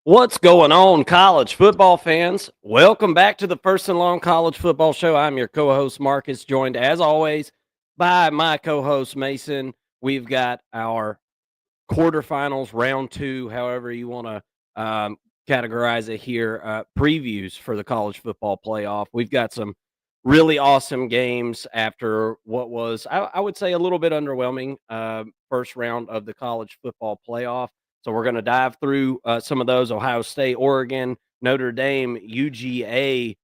What's going on, college football fans? Welcome back to the First and Long College Football Show. I'm your co-host Marcus, joined as always by my co-host Mason. We've got our quarterfinals, round two, however you want to categorize it here, previews for the college football playoff. We've got some really awesome games after what was, I would say, a little bit underwhelming first round of the college football playoff. So we're going to dive through some of those: Ohio State, Oregon, Notre Dame, UGA.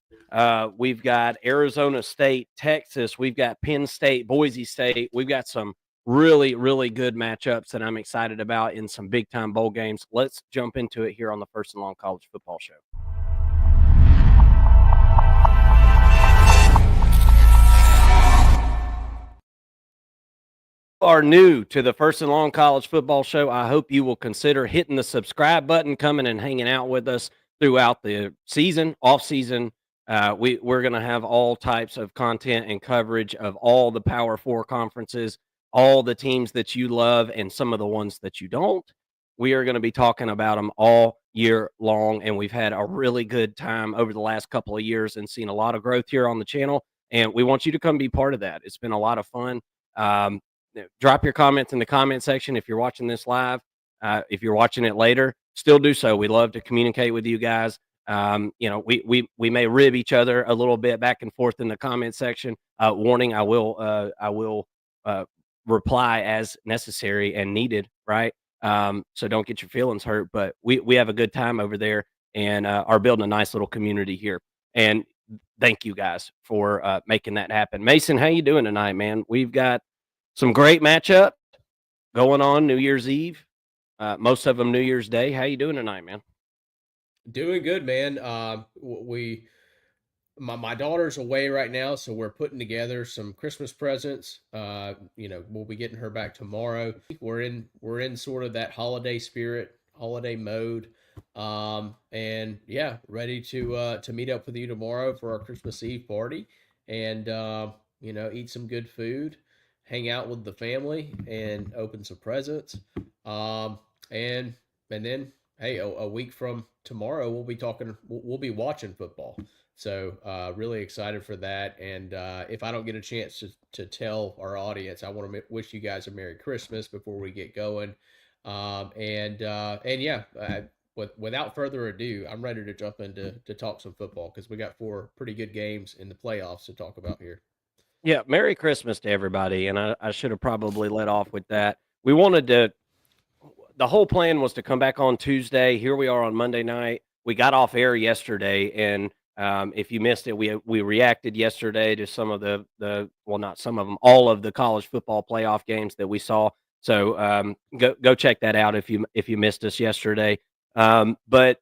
We've got Arizona State, Texas. We've got Penn State, Boise State. We've got some really, really good matchups that I'm excited about in some big time bowl games. Let's jump into it here on the First and Long College Football Show. Are new to the First and Long College Football Show, I hope you will consider hitting the subscribe button, coming and hanging out with us throughout the season, off season. We're going to have all types of content and coverage of all the Power Four conferences, all the teams that you love, and some of the ones that you don't. We are going to be talking about them all year long, and we've had a really good time over the last couple of years and seen a lot of growth here on the channel, and we want you to come be part of that. It's been a lot of fun. Drop your comments in the comment section if you're watching this live. If you're watching it later, still do so. We love to communicate with you guys. We may rib each other a little bit back and forth in the comment section. Warning: I will reply as necessary and needed. Right. So don't get your feelings hurt. But we have a good time over there and are building a nice little community here. And thank you guys for making that happen. Mason, how you doing tonight, man? We've got some great matchup going on New Year's Eve. Most of them New Year's Day. How you doing tonight, man? Doing good, man. My daughter's away right now, so we're putting together some Christmas presents. We'll be getting her back tomorrow. We're in sort of that holiday spirit, holiday mode. And yeah, ready to meet up with you tomorrow for our Christmas Eve party and eat some good food, hang out with the family and open some presents. And then hey, a week from tomorrow, we'll be watching football. So really excited for that. And if I don't get a chance to tell our audience, I want to wish you guys a Merry Christmas before we get going. And yeah, without further ado, I'm ready to jump into to talk some football because we got four pretty good games in the playoffs to talk about here. Yeah, Merry Christmas to everybody. And I should have probably let off with that. We wanted to, the whole plan was to come back on Tuesday. Here we are on Monday night. We got off air yesterday, and if you missed it, we reacted yesterday to some of the well, not some of them, all of the college football playoff games that we saw. So go check that out if you missed us yesterday. But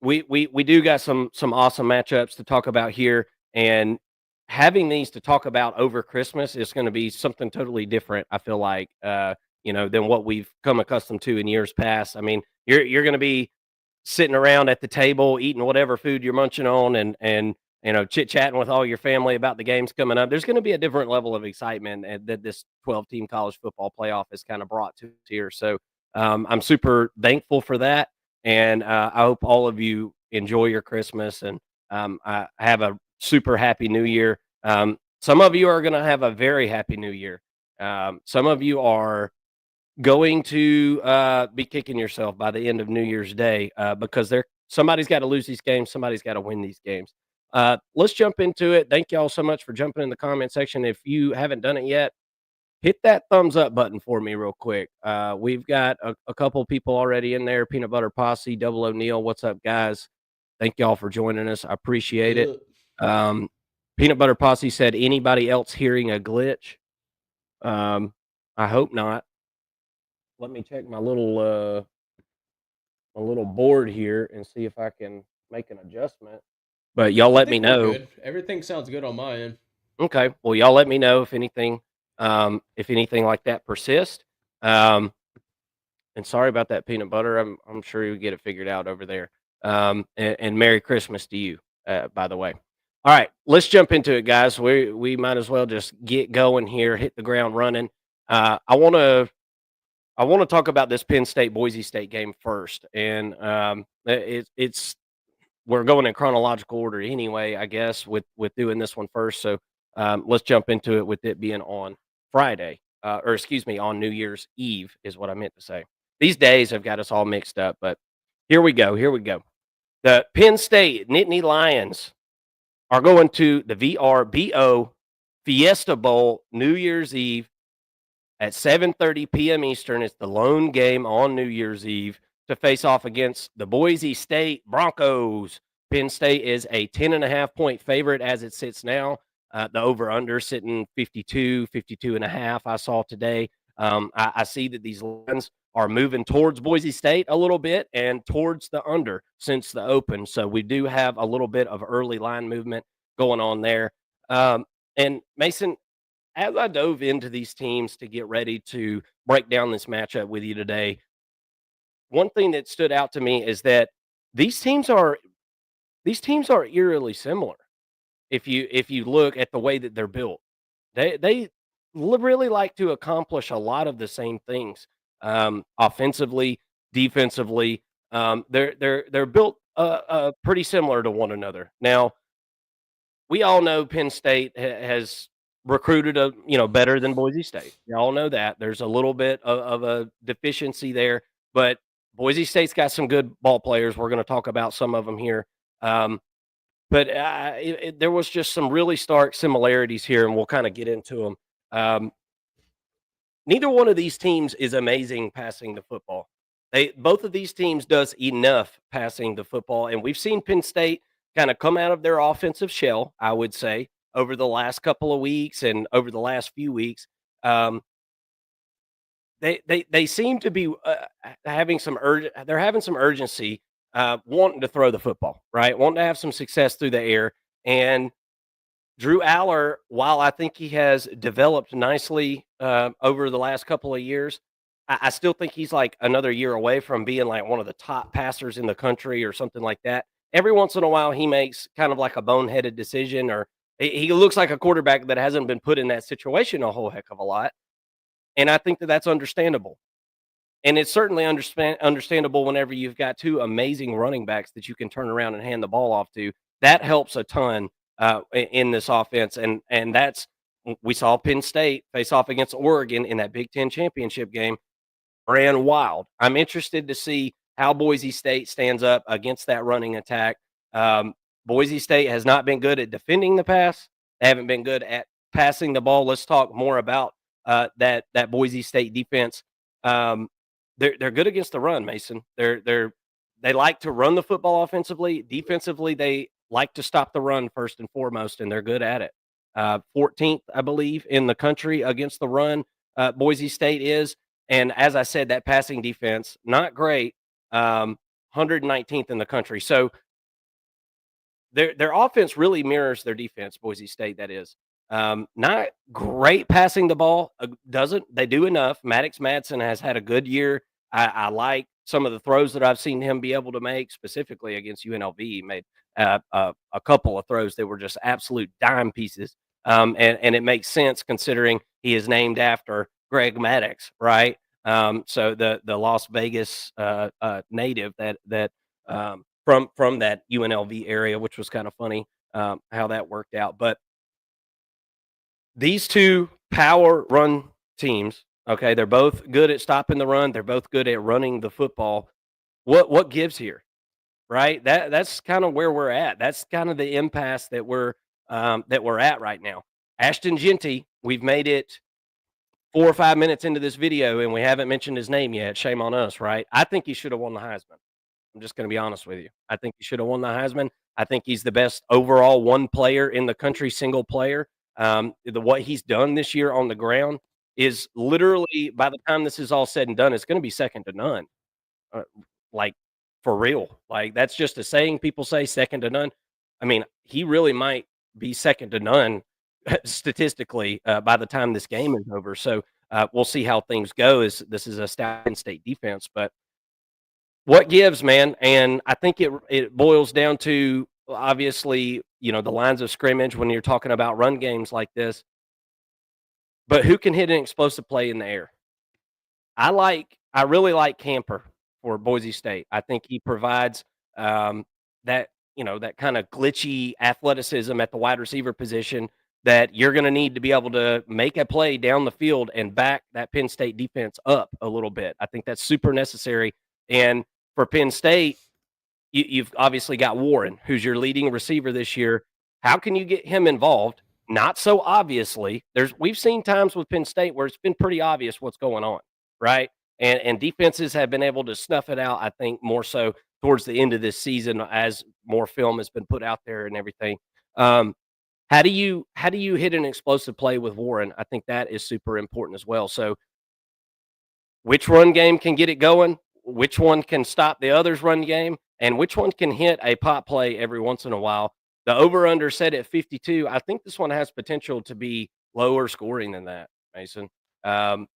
we do got some awesome matchups to talk about here, and having these to talk about over Christmas is going to be something totally different. I feel like than what we've come accustomed to in years past. I mean, you're going to be sitting around at the table eating whatever food you're munching on and chit chatting with all your family about the games coming up. There's going to be a different level of excitement that this 12 team college football playoff has kind of brought to us here. So I'm super thankful for that, and I hope all of you enjoy your Christmas and I have a super happy New Year. Some of you are going to have a very happy New Year. Some of you are going to be kicking yourself by the end of New Year's Day because somebody's got to lose these games, somebody's got to win these games. Let's jump into it. Thank y'all so much for jumping in the comment section. If you haven't done it yet, hit that thumbs up button for me real quick. We've got a couple people already in there. Peanut Butter Posse, Double O'Neill. What's up, guys? Thank y'all for joining us. I appreciate it. Peanut Butter Posse said, anybody else hearing a glitch? I hope not. Let me check my little board here and see if I can make an adjustment. But y'all let me know. Good. Everything sounds good on my end. Okay. Well, y'all let me know if anything like that persists. And sorry about that, Peanut Butter. I'm sure you'll get it figured out over there. And Merry Christmas to you, by the way. All right, let's jump into it, guys. We might as well just get going here, hit the ground running. I want to I want to talk about this Penn State Boise State game first, and it's we're going in chronological order anyway, I guess, with doing this one first. So let's jump into it with it being on Friday, or excuse me, on New Year's Eve is what I meant to say. These days have got us all mixed up, but here we go. Here we go. The Penn State Nittany Lions are going to the VRBO Fiesta Bowl New Year's Eve at 7:30 p.m. Eastern. It's the lone game on New Year's Eve to face off against the Boise State Broncos. Penn State is a 10.5-point favorite as it sits now. The over-under sitting 52, 52 and a half I saw today. I see that these lines are moving towards Boise State a little bit and towards the under since the open. So we do have a little bit of early line movement going on there. And Mason, as I dove into these teams to get ready to break down this matchup with you today, one thing that stood out to me is that these teams are eerily similar. If you look at the way that they're built, they really like to accomplish a lot of the same things, offensively, defensively. They're built pretty similar to one another. Now, we all know Penn State has recruited better than Boise State. We all know that. There's a little bit of a deficiency there, but Boise State's got some good ball players. We're going to talk about some of them here. But there was just some really stark similarities here, and we'll kind of get into them. Neither one of these teams is amazing passing the football. Both of these teams does enough passing the football, and we've seen Penn State kind of come out of their offensive shell, I would say, over the last couple of weeks and over the last few weeks. They seem to be having some they're having some urgency, wanting to throw the football, right? Wanting to have some success through the air. And Drew Aller, while I think he has developed nicely over the last couple of years, I still think he's like another year away from being like one of the top passers in the country or something like that. Every once in a while, he makes kind of like a boneheaded decision, or he looks like a quarterback that hasn't been put in that situation a whole heck of a lot. And I think that that's understandable. And it's certainly understandable whenever you've got two amazing running backs that you can turn around and hand the ball off to. That helps a ton in this offense. And that's we saw Penn State face off against Oregon in that Big Ten championship game. Ran wild. I'm interested to see how Boise State stands up against that running attack. Boise State has not been good at defending the pass. They haven't been good at passing the ball. Let's talk more about that Boise State defense. They're good against the run, Mason. They like to run the football offensively. Defensively, they like to stop the run first and foremost, and they're good at it. 14th, I believe, in the country against the run. Boise State is. And as I said, that passing defense, not great, 119th in the country. So their offense really mirrors their defense, Boise State, that is. Not great passing the ball. They do enough. Maddox Madsen has had a good year. I like some of the throws that I've seen him be able to make, specifically against UNLV. He made a couple of throws that were just absolute dime pieces. And it makes sense considering he is named after Greg Maddox, right? So the Las Vegas native that from that UNLV area, which was kind of funny how that worked out. But these two power run teams, okay, they're both good at stopping the run. They're both good at running the football. What gives here, right? That's kind of where we're at. That's kind of the impasse that we're at right now. Ashton Jeanty, we've made it 4 or 5 minutes into this video, and we haven't mentioned his name yet. Shame on us, right? I think he should have won the Heisman. I'm just going to be honest with you. I think he should have won the Heisman. I think he's the best overall one player in the country, single player. What he's done this year on the ground is literally, by the time this is all said and done, it's going to be second to none. Like, for real. Like, that's just a saying people say, second to none. I mean, he really might be second to none statistically by the time this game is over. So we'll see how things go. This is a stout state defense, but what gives, man? And I think it boils down to, obviously, the lines of scrimmage when you're talking about run games like this. But who can hit an explosive play in the air? I really like Camper for Boise State. I think he provides, um, that, that kinda glitchy athleticism at the wide receiver position that you're gonna need to be able to make a play down the field and back that Penn State defense up a little bit. I think that's super necessary, and for Penn State, you've obviously got Warren, who's your leading receiver this year. How can you get him involved? Not so obviously. We've seen times with Penn State where it's been pretty obvious what's going on, right? And defenses have been able to snuff it out, I think, more so towards the end of this season as more film has been put out there and everything. Um, how do you hit an explosive play with Warren? I think that is super important as well. So which run game can get it going, which one can stop the other's run game, and which one can hit a pop play every once in a while. The over under set at 52. I think this one has potential to be lower scoring than that, Mason. Um,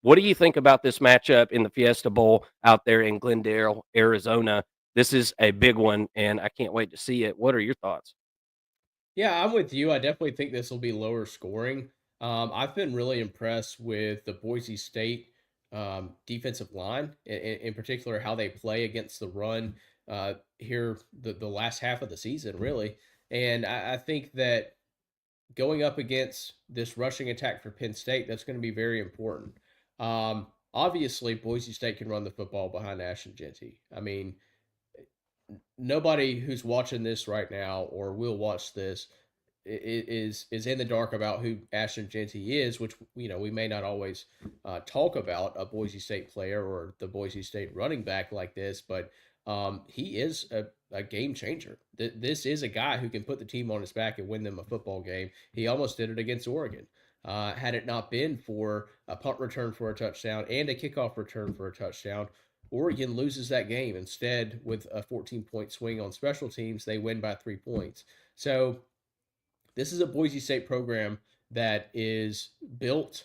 what do you think about this matchup in the Fiesta Bowl out there in Glendale, Arizona? This is a big one, and I can't wait to see it. What are your thoughts? Yeah, I'm with you. I definitely think this will be lower scoring. I've been really impressed with the Boise State defensive line, in particular, how they play against the run here the last half of the season, really. And I think that going up against this rushing attack for Penn State, that's going to be very important. Obviously, Boise State can run the football behind Ashton Genty. I mean, nobody who's watching this right now or will watch this is in the dark about who Ashton Genty is, which we may not always talk about a Boise State player or the Boise State running back like this, but he is a game changer. This is a guy who can put the team on his back and win them a football game. He almost did it against Oregon. Had it not been for a punt return for a touchdown and a kickoff return for a touchdown, Oregon loses that game. Instead, with a 14-point swing on special teams, they win by 3 points. So this is a Boise State program that is built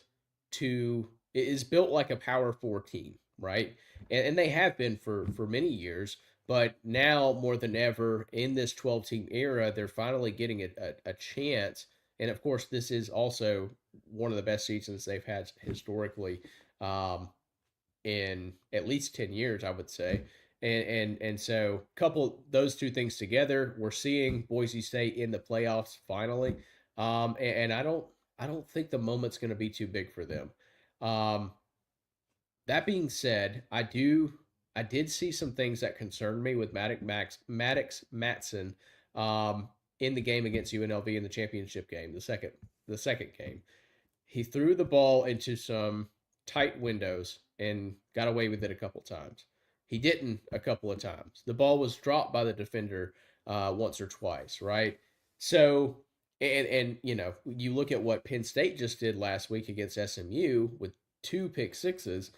like a Power Four team, right? And they have been for many years, but now more than ever in this 12-team era, they're finally getting a chance. And of course, this is also one of the best seasons they've had historically. In at least 10 years, I would say. And so couple those two things together, we're seeing Boise State in the playoffs finally. And I don't think the moment's going to be too big for them. Um, that being said, I did see some things that concerned me with Maddox Matson in the game against UNLV in the championship game, the second game. He threw the ball into some tight windows and got away with it a couple times. He didn't a couple of times. The ball was dropped by the defender once or twice, right? So, and you look at what Penn State just did last week against SMU with two pick sixes,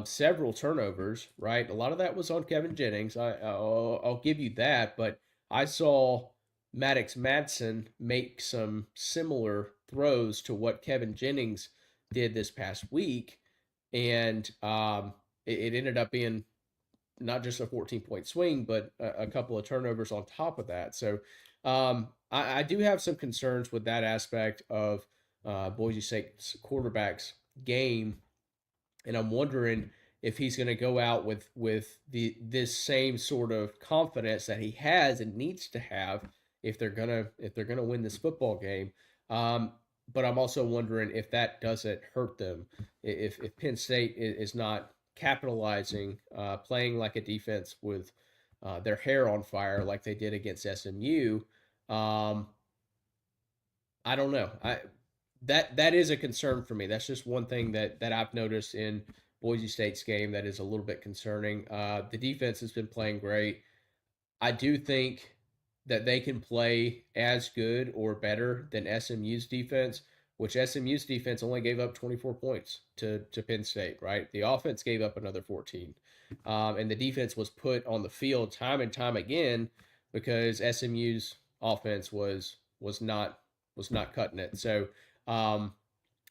several turnovers, right? A lot of that was on Kevin Jennings. I'll give you that, but I saw Maddox Madsen make some similar throws to what Kevin Jennings did this past week, and it ended up being not just a 14-point swing, but a couple of turnovers on top of that. So I do have some concerns with that aspect of Boise State's quarterback's game, and I'm wondering if he's going to go out with this same sort of confidence that he has and needs to have if they're gonna win this football game. Um, but I'm also wondering if that doesn't hurt them if Penn State is not capitalizing, playing like a defense with their hair on fire like they did against SMU. Um, I don't know. That is a concern for me. That's just one thing that I've noticed in Boise State's game that is a little bit concerning. The defense has been playing great. I do think that they can play as good or better than SMU's defense, which SMU's defense only gave up 24 points to Penn State, right? The offense gave up another 14. And the defense was put on the field time and time again because SMU's offense was not cutting it. So um,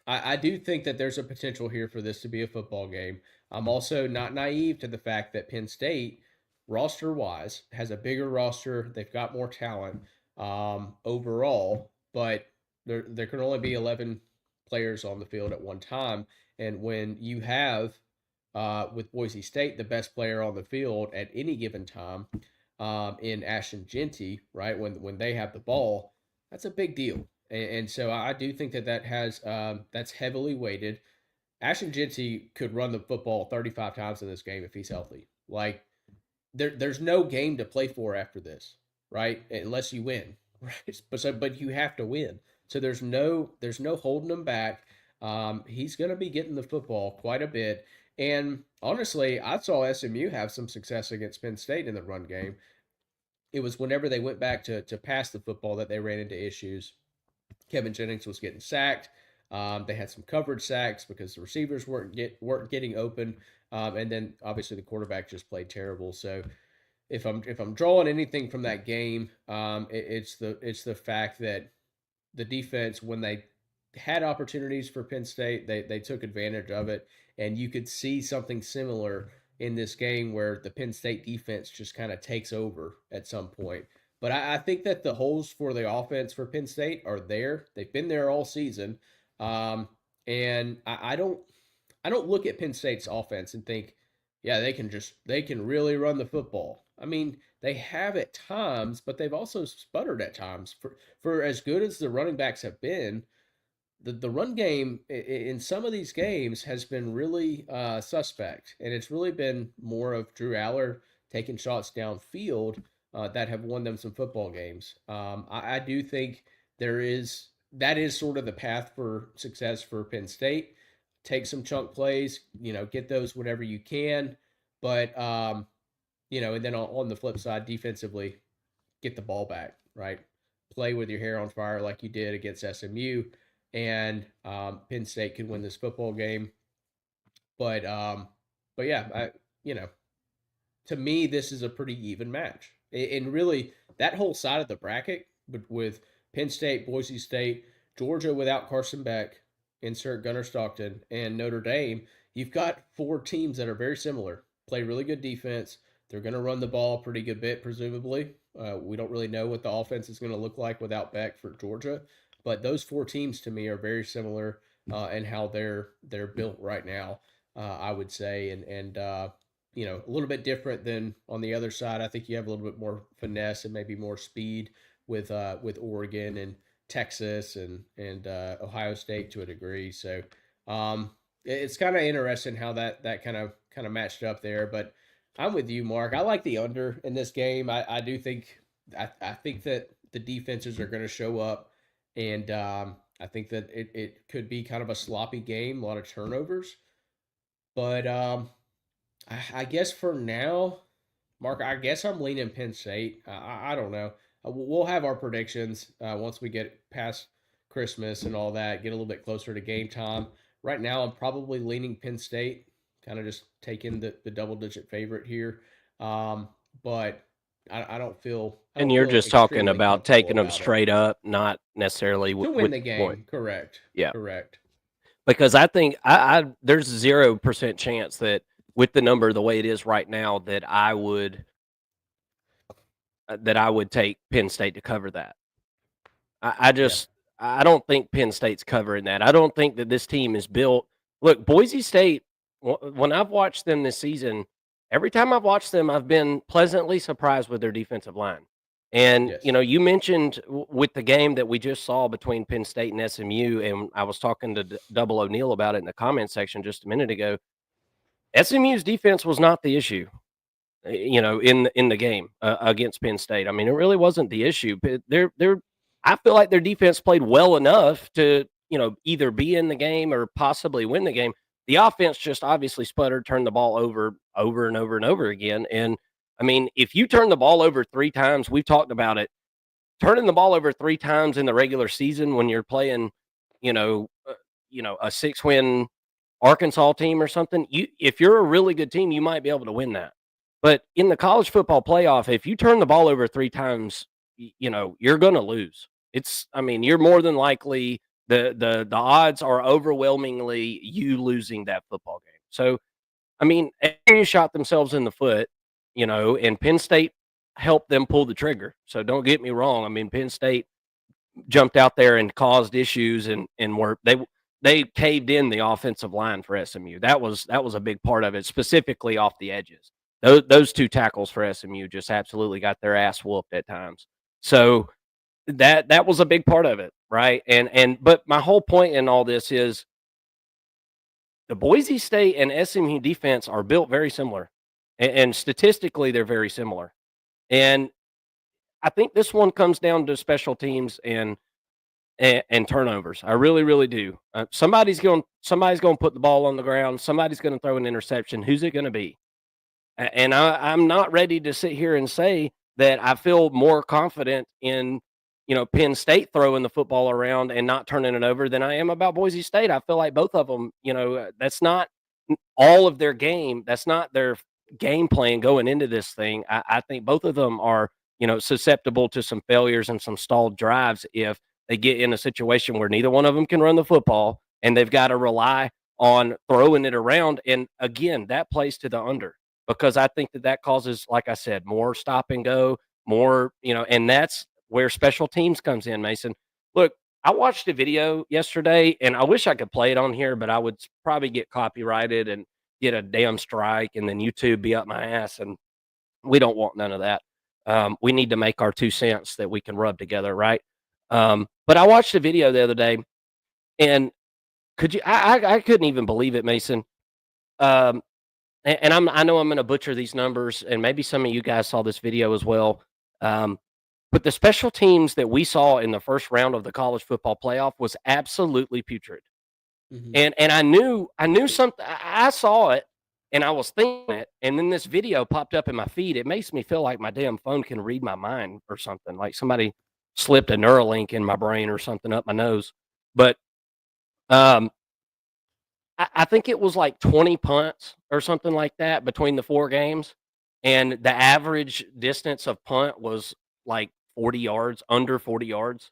I do think that there's a potential here for this to be a football game. I'm also not naive to the fact that Penn State, roster wise, has a bigger roster. They've got more talent overall, but there can only be 11 players on the field at one time. And when you have with Boise State, the best player on the field at any given time in Ashton Jeanty, right, when they have the ball, that's a big deal. And so I do think that has that's heavily weighted. Ashton Jeanty could run the football 35 times in this game if he's healthy. Like there's no game to play for after this, right? Unless you win, right? But you have to win. So there's no holding him back. He's going to be getting the football quite a bit. And honestly, I saw SMU have some success against Penn State in the run game. It was whenever they went back to pass the football that they ran into issues. Kevin Jennings was getting sacked. They had some coverage sacks because the receivers weren't getting open, and then obviously the quarterback just played terrible. So if I'm drawing anything from that game, it's the fact that the defense, when they had opportunities for Penn State, they took advantage of it, and you could see something similar in this game where the Penn State defense just kind of takes over at some point. But I think that the holes for the offense for Penn State are there. They've been there all season, and I don't look at Penn State's offense and think, yeah, they can really run the football. I mean, they have at times, but they've also sputtered at times. For as good as the running backs have been, the run game in some of these games has been really suspect, and it's really been more of Drew Aller taking shots downfield that have won them some football games. I do think that is sort of the path for success for Penn State. Take some chunk plays, get those whenever you can, but and then on the flip side, defensively, get the ball back, right? Play with your hair on fire like you did against SMU, and Penn State could win this football game. But yeah, to me, this is a pretty even match. And really, that whole side of the bracket with Penn State, Boise State, Georgia without Carson Beck, insert Gunnar Stockton, and Notre Dame, you've got four teams that are very similar, play really good defense. They're going to run the ball a pretty good bit, presumably. We don't really know what the offense is going to look like without Beck for Georgia. But those four teams to me are very similar in how they're built right now, I would say. And a little bit different than on the other side. I think you have a little bit more finesse and maybe more speed with Oregon and Texas and Ohio State to a degree. So it's kind of interesting how that kind of matched up there. But I'm with you, Mark. I like the under in this game. I do think I think that the defenses are going to show up, and I think that it could be kind of a sloppy game, a lot of turnovers. But I guess for now, Mark, I guess I'm leaning Penn State. I don't know. We'll have our predictions once we get past Christmas and all that, get a little bit closer to game time. Right now, I'm probably leaning Penn State, kind of just taking the double-digit favorite here. But I don't feel And you're just talking extremely about comfortable taking them about it. straight up, not necessarily To with win the the game. point. Correct. Yeah. Correct. Because I think there's 0% chance that with the number the way it is right now that I would take Penn State to cover that. I don't think Penn State's covering that. I don't think that this team is built. Look, Boise State, when I've watched them this season, every time I've watched them, I've been pleasantly surprised with their defensive line. And, Yes. you mentioned with the game that we just saw between Penn State and SMU, and I was talking to Double O'Neill about it in the comment section just a minute ago. SMU's defense was not the issue, in the game against Penn State. I mean, it really wasn't the issue. But I feel like their defense played well enough to, either be in the game or possibly win the game. The offense just obviously sputtered, turned the ball over and over and over again. And I mean, if you turn the ball over 3 times, we've talked about it. Turning the ball over 3 times in the regular season when you're playing, a 6-win Arkansas team or something, if you're a really good team, you might be able to win that. But in the college football playoff, if you turn the ball over 3 times, you're going to lose. You're more than likely the odds are overwhelmingly you losing that football game. So, ASU shot themselves in the foot, and Penn State helped them pull the trigger. So don't get me wrong. Penn State jumped out there and caused issues and were they caved in the offensive line for SMU. That was a big part of it, specifically off the edges. Those two tackles for SMU just absolutely got their ass whooped at times. So that was a big part of it, right? But my whole point in all this is the Boise State and SMU defense are built very similar, and statistically they're very similar. And I think this one comes down to special teams and turnovers. I really, really do. Somebody's going to put the ball on the ground. Somebody's going to throw an interception. Who's it going to be? And I'm not ready to sit here and say that I feel more confident in, Penn State throwing the football around and not turning it over than I am about Boise State. I feel like both of them, that's not all of their game. That's not their game plan going into this thing. I think both of them are, susceptible to some failures and some stalled drives if they get in a situation where neither one of them can run the football and they've got to rely on throwing it around. And again, that plays to the under, because I think that causes, like I said, more stop and go, more, and that's where special teams comes in, Mason. Look, I watched a video yesterday, and I wish I could play it on here, but I would probably get copyrighted and get a damn strike, and then YouTube be up my ass, and we don't want none of that. We need to make our 2 cents that we can rub together, right? But I watched a video the other day, and I couldn't even believe it, Mason. I know I'm going to butcher these numbers, and maybe some of you guys saw this video as well. But the special teams that we saw in the first round of the college football playoff was absolutely putrid. Mm-hmm. And I knew something. I saw it, and I was thinking it, and then this video popped up in my feed. It makes me feel like my damn phone can read my mind or something, like somebody slipped a Neuralink in my brain or something up my nose. But I think it was like 20 punts or something like that between the 4 games. And the average distance of punt was like 40 yards, under 40 yards.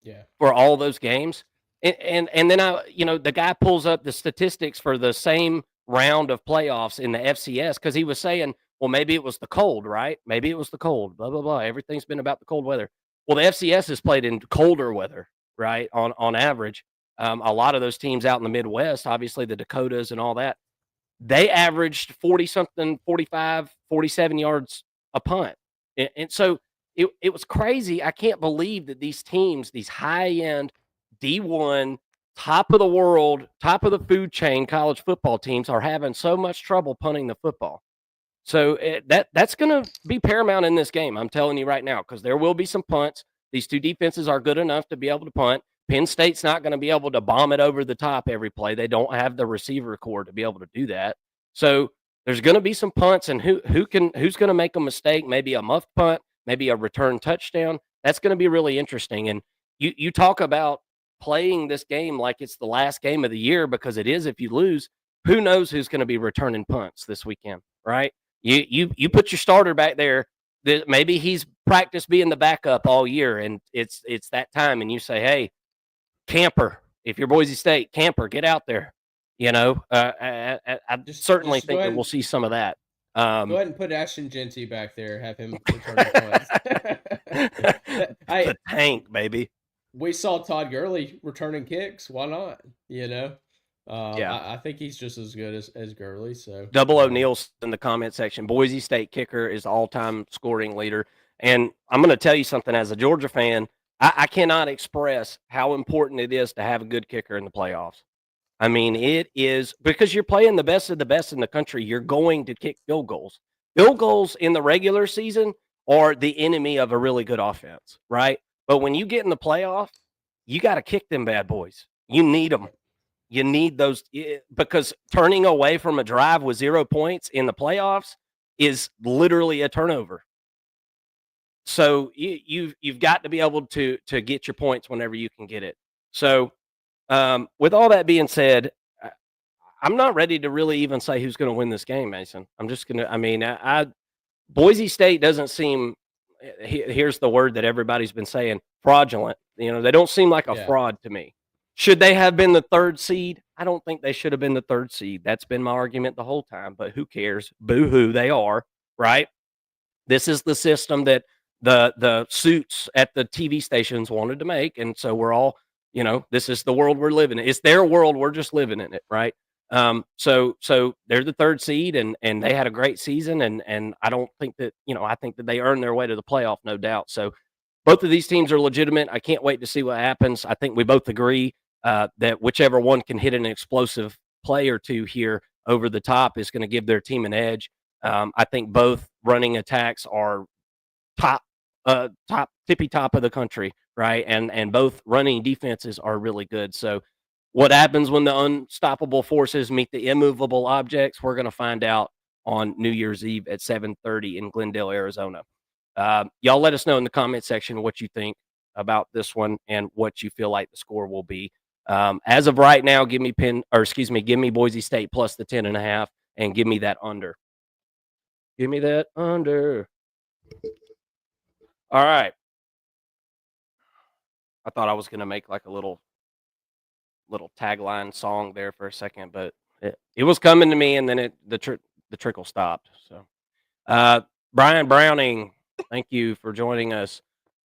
Yeah. For all those games. And then the guy pulls up the statistics for the same round of playoffs in the FCS, because he was saying, well, maybe it was the cold, right? Maybe it was the cold, blah, blah, blah. Everything's been about the cold weather. Well, the FCS is played in colder weather, right? On average. A lot of those teams out in the Midwest, obviously the Dakotas and all that, they averaged 40-something, 45, 47 yards a punt. And so it was crazy. I can't believe that these teams, these high-end D1, top of the world, top of the food chain college football teams are having so much trouble punting the football. So that's going to be paramount in this game, I'm telling you right now, because there will be some punts. These 2 defenses are good enough to be able to punt. Penn State's not going to be able to bomb it over the top every play. They don't have the receiver core to be able to do that. So there's going to be some punts, and who's going to make a mistake, maybe a muff punt, maybe a return touchdown. That's going to be really interesting. And you talk about playing this game like it's the last game of the year, because it is if you lose. Who knows who's going to be returning punts this weekend, right? You put your starter back there. Maybe he's practiced being the backup all year, and it's that time, and you say, hey, Camper, if you're Boise State, Camper, get out there. I certainly think that we'll see some of that. Go ahead and put Ashton Genty back there. Have him return the punts. The tank, baby. We saw Todd Gurley returning kicks. Why not? Yeah. I think he's just as good as Gurley. So Double O'Neill's in the comment section. Boise State kicker is all-time scoring leader. And I'm going to tell you something, as a Georgia fan, I cannot express how important it is to have a good kicker in the playoffs. I mean, it is, because you're playing the best of the best in the country. You're going to kick field goals. Field goals in the regular season are the enemy of a really good offense, right? But when you get in the playoff, you got to kick them bad boys. You need them. You need those, because turning away from a drive with 0 points in the playoffs is literally a turnover. So you've got to be able to get your points whenever you can get it. So with all that being said, I'm not ready to really even say who's going to win this game, Mason. I'm just going to, Boise State doesn't seem, here's the word that everybody's been saying, fraudulent. They don't seem like a fraud to me. Should they have been the 3rd seed? I don't think they should have been the 3rd seed. That's been my argument the whole time, but who cares? Boo-hoo, they are, right? This is the system that the suits at the TV stations wanted to make, and so we're all, This is the world we're living in. It's their world. We're just living in it, right? So they're the 3rd seed, and they had a great season, and I don't think that I think that they earned their way to the playoff, no doubt. So both of these teams are legitimate. I can't wait to see what happens. I think we both agree that whichever one can hit an explosive play or two here over the top is going to give their team an edge. I think both running attacks are top tippy top of the country, right? And both running defenses are really good. So what happens when the unstoppable forces meet the immovable objects? We're going to find out on New Year's Eve at 7:30 in Glendale, Arizona. Y'all let us know in the comment section what you think about this one and what you feel like the score will be. As of right now, give me Boise State plus the 10.5 and give me that under. Give me that under. All right. I thought I was going to make like a little tagline song there for a second, but it was coming to me, and then the trickle stopped. So, Brian Browning, thank you for joining us.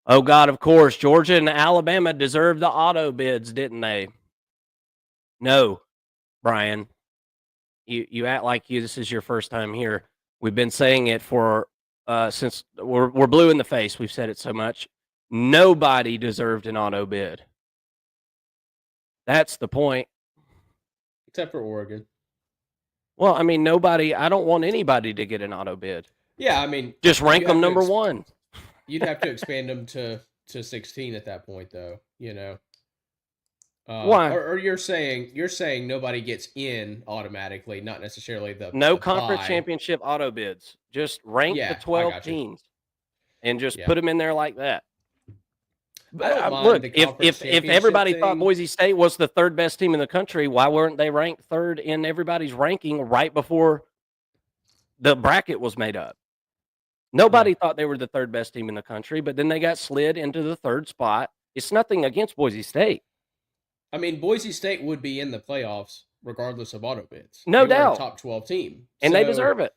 Oh God, of course, Georgia and Alabama deserved the auto bids, didn't they? No, Brian, you act like this is your first time here. We've been saying it for since we're blue in the face. We've said it so much. Nobody deserved an auto bid. That's the point. Except for Oregon. Well, I mean, I don't want anybody to get an auto bid. Yeah, I mean, just rank them number 1. You'd have to expand them to 16 at that point, though. Why? Or you're saying nobody gets in automatically, not necessarily the conference championship auto bids. Just rank the 12 teams and just put them in there like that. Look, if everybody thought Boise State was the 3rd best team in the country, why weren't they ranked 3rd in everybody's ranking right before the bracket was made up? Nobody thought they were the 3rd best team in the country, but then they got slid into the 3rd spot. It's nothing against Boise State. I mean, Boise State would be in the playoffs regardless of auto bids. No doubt. Top 12 team. And they deserve it.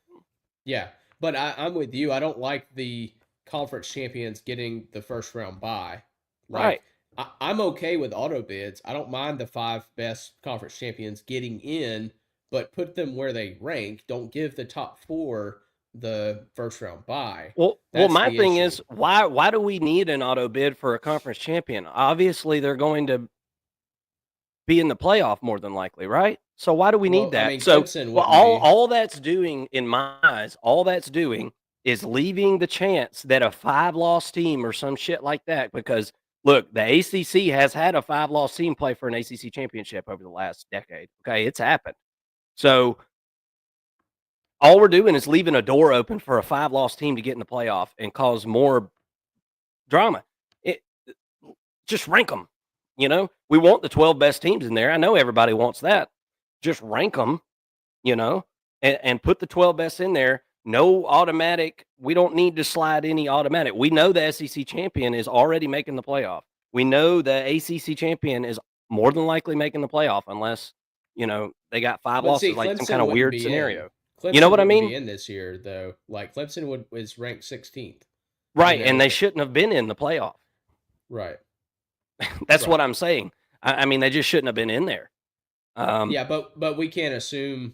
Yeah, but I'm with you. I don't like the conference champions getting the first round bye. Right. I'm okay with auto bids. I don't mind the 5 best conference champions getting in, but put them where they rank. Don't give the top 4 the first round bye. Well, my thing is, why do we need an auto bid for a conference champion? Obviously, they're going to be in the playoff more than likely, right? So why do we need that? I mean, all that's doing, in my eyes, is leaving the chance that a 5-loss team or some shit like that, because look, the ACC has had a 5-loss team play for an ACC championship over the last decade. Okay, it's happened. So all we're doing is leaving a door open for a 5-loss team to get in the playoff and cause more drama. Just rank them. We want the 12 best teams in there. I know everybody wants that. Just rank them, and put the 12 best in there. No automatic. We don't need to slide any automatic. We know the SEC champion is already making the playoff. We know the ACC champion is more than likely making the playoff unless, they got 5 losses, like some kind of weird scenario. You know what I mean? Be in this year, though. Like, Clemson is ranked 16th. Right, and they shouldn't have been in the playoff. Right. That's what I'm saying. I mean, they just shouldn't have been in there. Yeah, but we can't assume,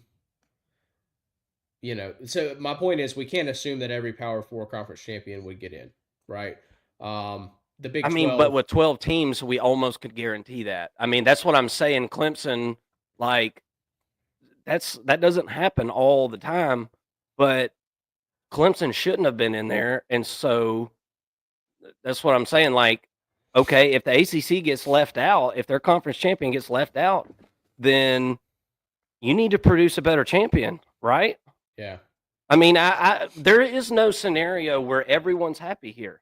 so my point is we can't assume that every Power 4 conference champion would get in, right? The Big 12, but with 12 teams, we almost could guarantee that. I mean, that's what I'm saying. Clemson, like, that doesn't happen all the time, but Clemson shouldn't have been in there. And so that's what I'm saying. Like, okay, if the ACC gets left out, if their conference champion gets left out, then you need to produce a better champion, right? Yeah. I mean, there is no scenario where everyone's happy here.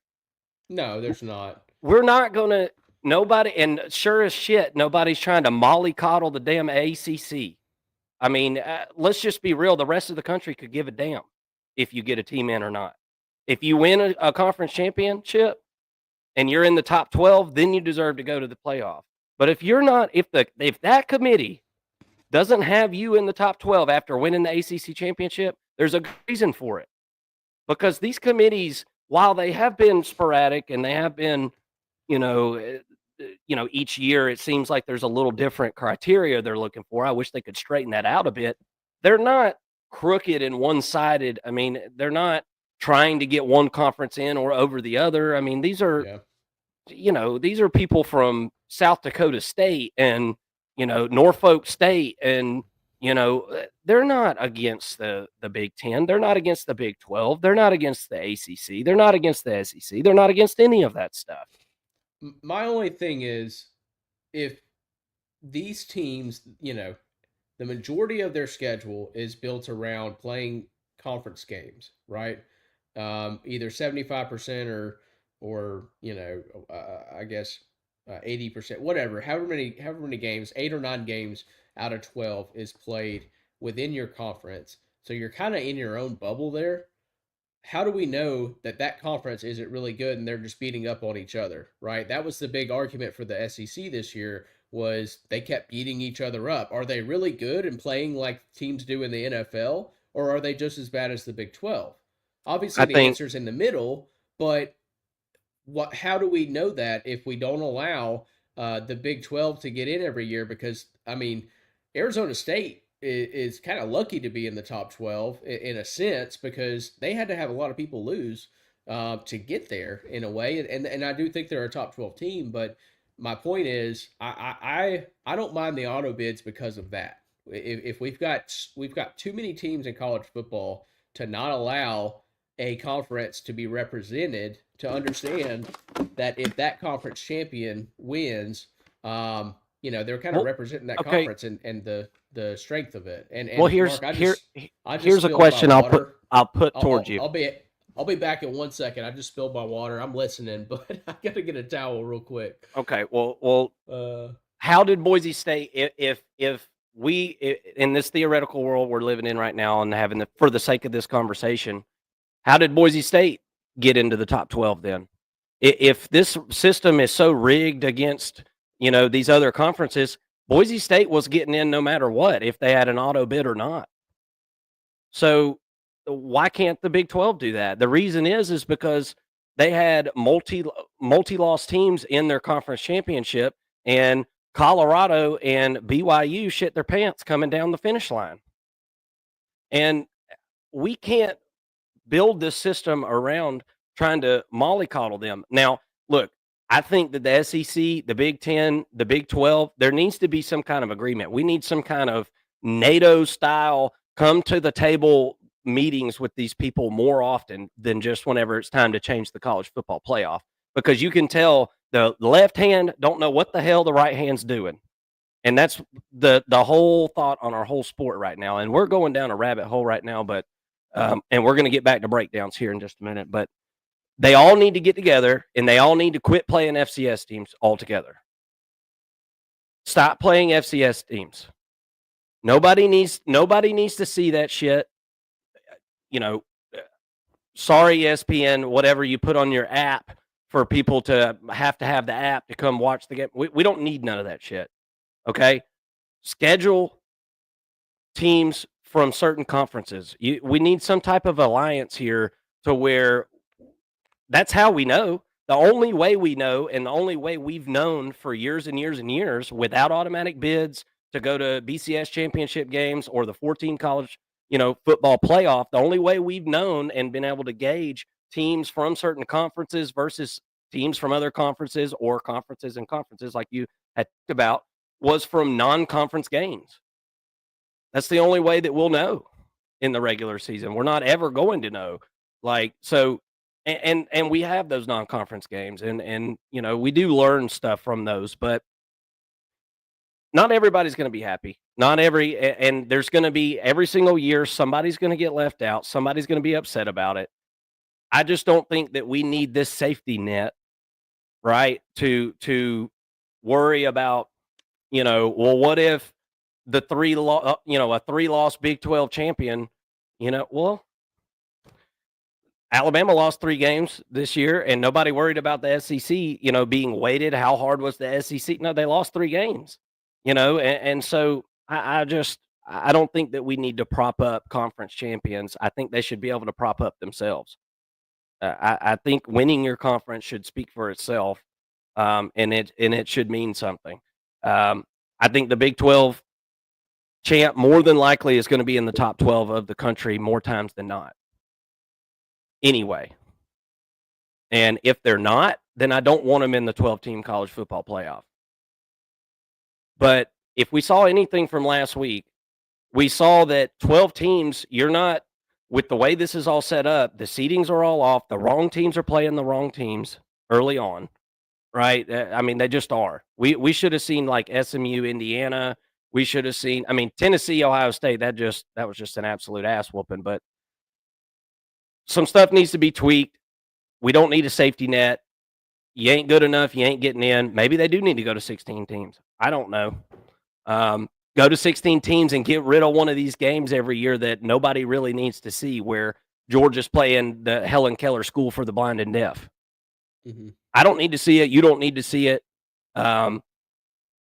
No, there's not. We're not going to – nobody – and sure as shit, nobody's trying to mollycoddle the damn ACC. I mean, let's just be real. The rest of the country could give a damn if you get a team in or not. If you win a conference championship and you're in the top 12, then you deserve to go to the playoff. But if you're not – if that committee doesn't have you in the top 12 after winning the ACC championship, there's a reason for it. Because these committees – while they have been sporadic and they have been, each year it seems like there's a little different criteria they're looking for. I wish they could straighten that out a bit. They're not crooked and one-sided. I mean, they're not trying to get one conference in or over the other. I mean, these are, these are people from South Dakota State and, Norfolk State and, they're not against the Big Ten. They're not against the Big 12. They're not against the ACC. They're not against the SEC. They're not against any of that stuff. My only thing is, if these teams, the majority of their schedule is built around playing conference games, right? Either 75% or I guess 80%, whatever. However many games, 8 or 9 games out of 12 is played within your conference. So you're kind of in your own bubble there. How do we know that conference isn't really good and they're just beating up on each other, right? That was the big argument for the SEC this year, was they kept beating each other up. Are they really good and playing like teams do in the NFL, or are they just as bad as the Big 12? Obviously, the answer's in the middle, but how do we know that if we don't allow the Big 12 to get in every year? Because, I mean, Arizona State is kind of lucky to be in the top 12 in a sense, because they had to have a lot of people lose to get there in a way. And I do think they're a top 12 team, but my point is I don't mind the auto bids because of that. If we've got too many teams in college football to not allow a conference to be represented, to understand that if that conference champion wins, they're kind of representing that conference and the strength of it. And well, here's Mark, here's a question I'll put towards you. I'll be back in 1 second. I just spilled my water. I'm listening, but I got to get a towel real quick. Okay. Well, how did Boise State, if we, in this theoretical world we're living in right now and for the sake of this conversation, how did Boise State get into the top 12 then? If this system is so rigged against, these other conferences, Boise State was getting in no matter what, if they had an auto bid or not. So why can't the Big 12 do that? The reason is because they had multi-loss teams in their conference championship, and Colorado and BYU shit their pants coming down the finish line. And we can't build this system around trying to mollycoddle them. Now, look, I think that the SEC, the Big 10, the Big 12, there needs to be some kind of agreement. We need some kind of NATO-style come to the table meetings with these people more often than just whenever it's time to change the college football playoff, because you can tell the left hand don't know what the hell the right hand's doing. And that's the whole thought on our whole sport right now. And we're going down a rabbit hole right now, but and we're going to get back to breakdowns here in just a minute, but they all need to get together and they all need to quit playing FCS teams altogether. Stop playing FCS teams. Nobody needs to see that shit. Sorry, ESPN, whatever you put on your app for people to have the app to come watch the game. We don't need none of that shit. Okay? Schedule teams from certain conferences. We need some type of alliance here to where that's how we know. The only way we know, and the only way we've known for years and years and years, without automatic bids to go to BCS championship games or the 14 college, football playoff, the only way we've known and been able to gauge teams from certain conferences versus teams from other conferences or conferences and conferences like you had talked about was from non-conference games. That's the only way that we'll know in the regular season. We're not ever going to know. And we have those non-conference games and we do learn stuff from those, but not everybody's going to be happy. And there's going to be every single year, somebody's going to get left out. Somebody's going to be upset about it. I just don't think that we need this safety net, right? To worry about, what if the a 3-loss Big 12 champion, Alabama lost 3 games this year and nobody worried about the SEC, being weighted. How hard was the SEC? No, they lost 3 games, and so I don't think that we need to prop up conference champions. I think they should be able to prop up themselves. I think winning your conference should speak for itself. and it should mean something. I think the Big 12 champ more than likely is going to be in the top 12 of the country more times than not. Anyway. And if they're not, then I don't want them in the 12-team college football playoff. But if we saw anything from last week, we saw that 12 teams, you're not, with the way this is all set up, the seedings are all off. The wrong teams are playing the wrong teams early on, right? I mean, they just are. We should have seen like SMU, Indiana. We should have seen, I mean, Tennessee, Ohio State, that was just an absolute ass whooping. But some stuff needs to be tweaked. We don't need a safety net. You ain't good enough. You ain't getting in. Maybe they do need to go to 16 teams. I don't know. Go to 16 teams and get rid of one of these games every year that nobody really needs to see, where Georgia's playing the Helen Keller School for the Blind and Deaf. Mm-hmm. I don't need to see it. You don't need to see it. You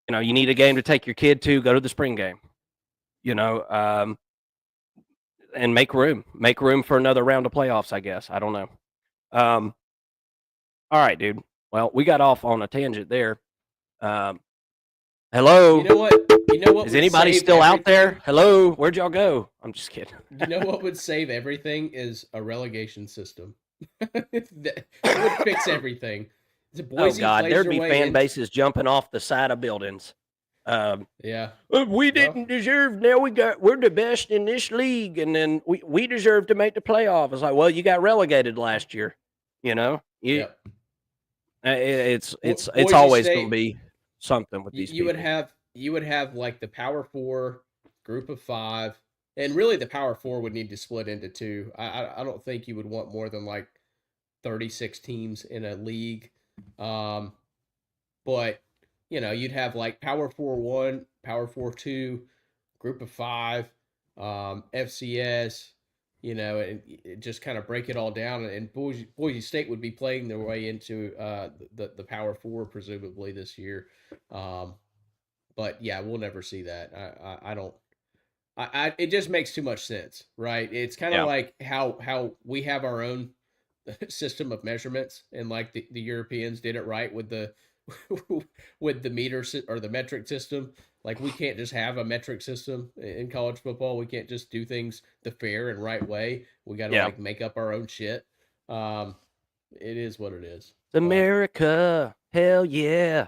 need a game to take your kid to. Go to the spring game. And make room. Make room for another round of playoffs, I guess. I don't know. All right, dude. Well, we got off on a tangent there. Hello. You know what? Is anybody still out there? Hello. Where'd y'all go? I'm just kidding. You know what would save everything is a relegation system. It would fix everything. Boise there'd be fan bases jumping off the side of buildings. Yeah. We didn't deserve. Now we're the best in this league, and then we deserve to make the playoff. It's like, well, you got relegated last year. Yep. It's always going to be something with these. You would have like the Power 4 group of 5, and really the Power 4 would need to split into 2. I don't think you would want more than like 36 teams in a league. But you'd have like Power 4-1, Power 4-2, group of 5, FCS. And just kind of break it all down. And Boise State would be playing their way into the Power 4 presumably this year. But yeah, we'll never see that. I don't. It just makes too much sense, right? It's kind of like how we have our own system of measurements, and like the Europeans did it right with the meter or the metric system. Like, we can't just have a metric system in college football. We can't just do things the fair and right way. We got to make up our own shit. It is what it is. It's America. Hell yeah.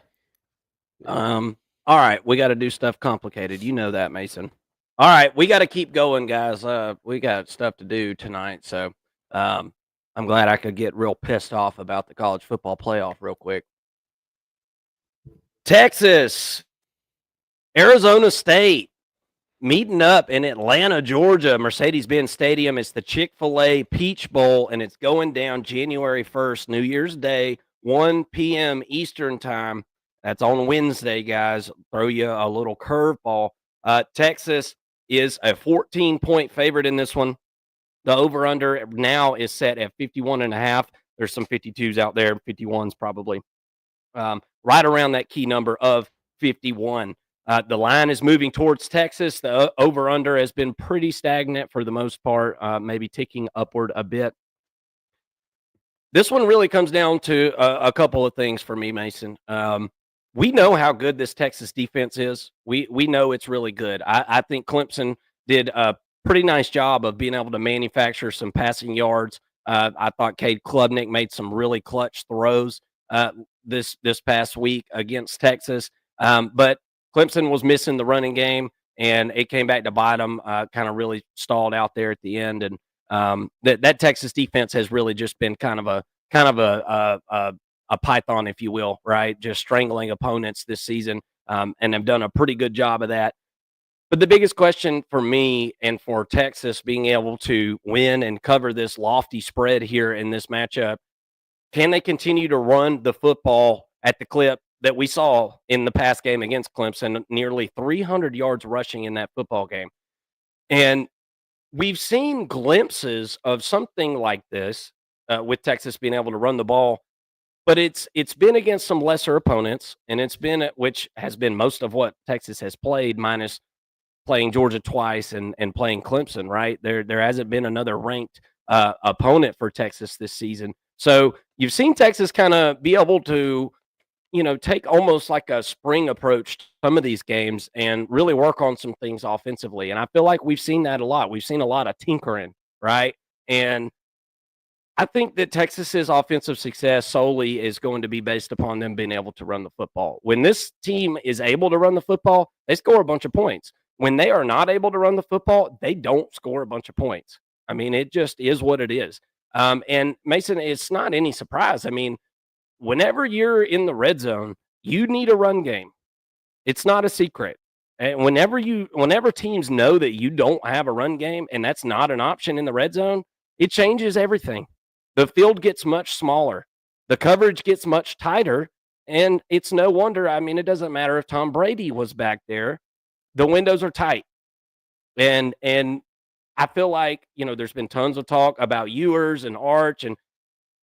All right. We got to do stuff complicated. You know that, Mason. All right. We got to keep going, guys. We got stuff to do tonight. So I'm glad I could get real pissed off about the college football playoff real quick. Texas. Arizona State meeting up in Atlanta, Georgia, Mercedes-Benz Stadium. It's the Chick-fil-A Peach Bowl, and it's going down January 1st, New Year's Day, 1 p.m. Eastern time. That's on Wednesday, guys. Throw you a little curveball. Texas is a 14-point favorite in this one. The over-under now is set at 51.5. There's some 52s out there, 51s probably. Right around that key number of 51. The line is moving towards Texas. The over-under has been pretty stagnant for the most part, maybe ticking upward a bit. This one really comes down to a couple of things for me, Mason. We know how good this Texas defense is. We know it's really good. I think Clemson did a pretty nice job of being able to manufacture some passing yards. I thought Cade Klubnik made some really clutch throws this past week against Texas. But Clemson was missing the running game, and it came back to bite them, kind of really stalled out there at the end. And that Texas defense has really just been kind of a python, if you will, right? Just strangling opponents this season, and have done a pretty good job of that. But the biggest question for me and for Texas being able to win and cover this lofty spread here in this matchup, can they continue to run the football at the clip that we saw in the past game against Clemson, nearly 300 yards rushing in that football game? And we've seen glimpses of something like this with Texas being able to run the ball, but it's been against some lesser opponents, and it's been, which has been most of what Texas has played, minus playing Georgia twice and playing Clemson, right? There hasn't been another ranked opponent for Texas this season. So you've seen Texas kind of be able to take almost like a spring approach to some of these games and really work on some things offensively. And I feel like we've seen that a lot. We've seen a lot of tinkering, right? And I think that Texas's offensive success solely is going to be based upon them being able to run the football. When this team is able to run the football, they score a bunch of points. When they are not able to run the football, they don't score a bunch of points. I mean, it just is what it is. And Mason, it's not any surprise. I mean, whenever you're in the red zone, you need a run game. It's not a secret. And whenever teams know that you don't have a run game and that's not an option in the red zone, it changes everything. The field gets much smaller. The coverage gets much tighter. And it's no wonder. I mean, it doesn't matter if Tom Brady was back there. The windows are tight. And I feel like, there's been tons of talk about Ewers and Arch, and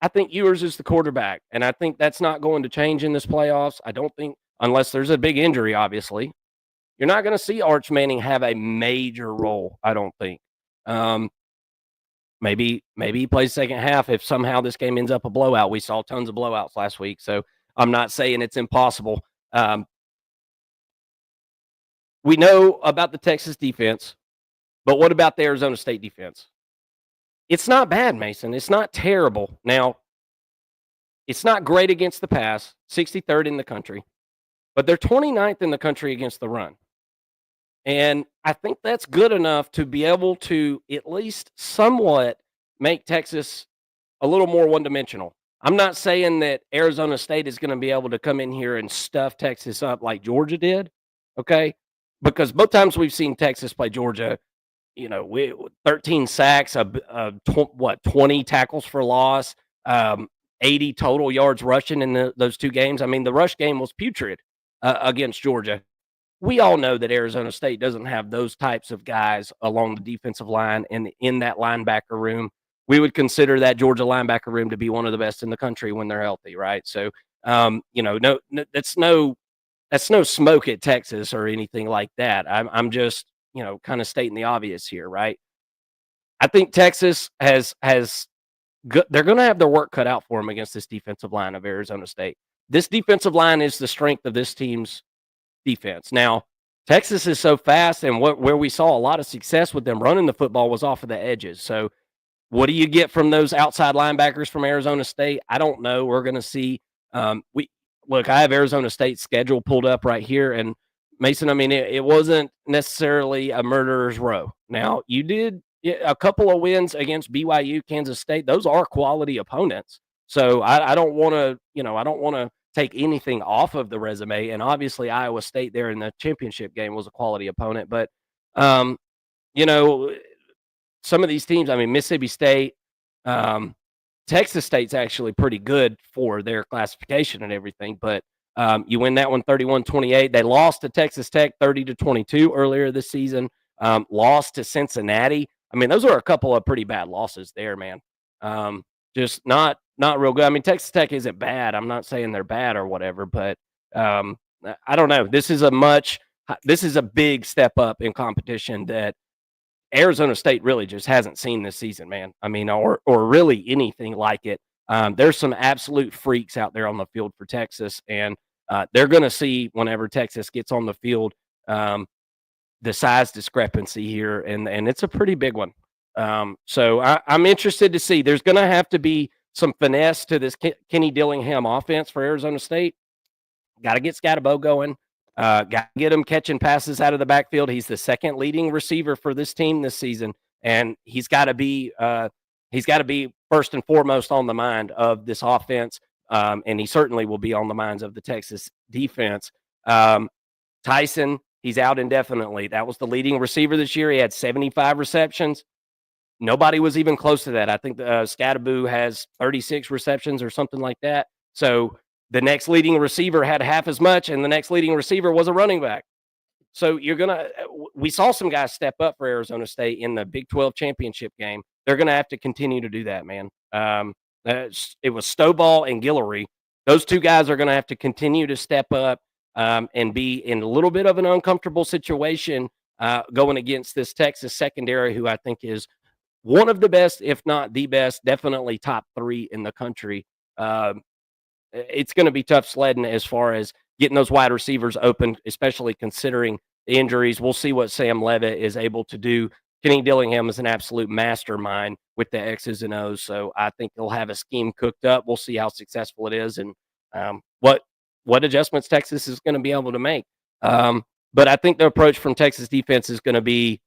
I think Ewers is the quarterback. And I think that's not going to change in this playoffs. I don't think, unless there's a big injury, obviously. You're not going to see Arch Manning have a major role, I don't think. Maybe he plays second half if somehow this game ends up a blowout. We saw tons of blowouts last week, so I'm not saying it's impossible. We know about the Texas defense, but what about the Arizona State defense? It's not bad, Mason. It's not terrible. Now, it's not great against the pass, 63rd in the country, but they're 29th in the country against the run. And I think that's good enough to be able to at least somewhat make Texas a little more one-dimensional. I'm not saying that Arizona State is going to be able to come in here and stuff Texas up like Georgia did, okay? Because both times we've seen Texas play Georgia, 13 sacks, 20 tackles for loss, 80 total yards rushing in those two games. I mean, the rush game was putrid against Georgia. We all know that Arizona State doesn't have those types of guys along the defensive line and in that linebacker room. We would consider that Georgia linebacker room to be one of the best in the country when they're healthy, right? So, no, that's no smoke at Texas or anything like that. I'm just, kind of stating the obvious here, right? I think Texas they're going to have their work cut out for them against this defensive line of Arizona State. This defensive line is the strength of this team's defense. Now, Texas is so fast, and where we saw a lot of success with them running the football was off of the edges. So what do you get from those outside linebackers from Arizona State? I don't know. We're going to see. I have Arizona State's schedule pulled up right here, and Mason, I mean, it wasn't necessarily a murderer's row. Now, you did a couple of wins against BYU, Kansas State. Those are quality opponents. So I don't want to take anything off of the resume. And obviously Iowa State there in the championship game was a quality opponent. But, some of these teams, I mean, Mississippi State, Texas State's actually pretty good for their classification and everything. But you win that one 31-28. They lost to Texas Tech 30-22 earlier this season, lost to Cincinnati. I mean, those are a couple of pretty bad losses there, man. Just not real good. I mean, Texas Tech isn't bad. I'm not saying they're bad or whatever, but I don't know. This is a big step up in competition that Arizona State really just hasn't seen this season, man. I mean, or really anything like it. There's some absolute freaks out there on the field for Texas, and they're going to see whenever Texas gets on the field the size discrepancy here, and it's a pretty big one. So I'm interested to see. There's going to have to be some finesse to this Kenny Dillingham offense for Arizona State. Got to get Scatterbo going. Got to get him catching passes out of the backfield. He's the second leading receiver for this team this season, and he's got to be first and foremost on the mind of this offense, and he certainly will be on the minds of the Texas defense. Tyson, he's out indefinitely. That was the leading receiver this year. He had 75 receptions. Nobody was even close to that. I think Scatterbo has 36 receptions or something like that. So the next leading receiver had half as much, and the next leading receiver was a running back. So we saw some guys step up for Arizona State in the Big 12 championship game. They're going to have to continue to do that, man. It was Stovall and Guillory. Those two guys are going to have to continue to step up and be in a little bit of an uncomfortable situation going against this Texas secondary, who I think is one of the best, if not the best, definitely top three in the country. it's going to be tough sledding as far as getting those wide receivers open, especially considering the injuries. We'll see what Sam Levitt is able to do. Kenny Dillingham is an absolute mastermind with the X's and O's, so I think he'll have a scheme cooked up. We'll see how successful it is and what adjustments Texas is going to be able to make. But I think the approach from Texas defense is going to be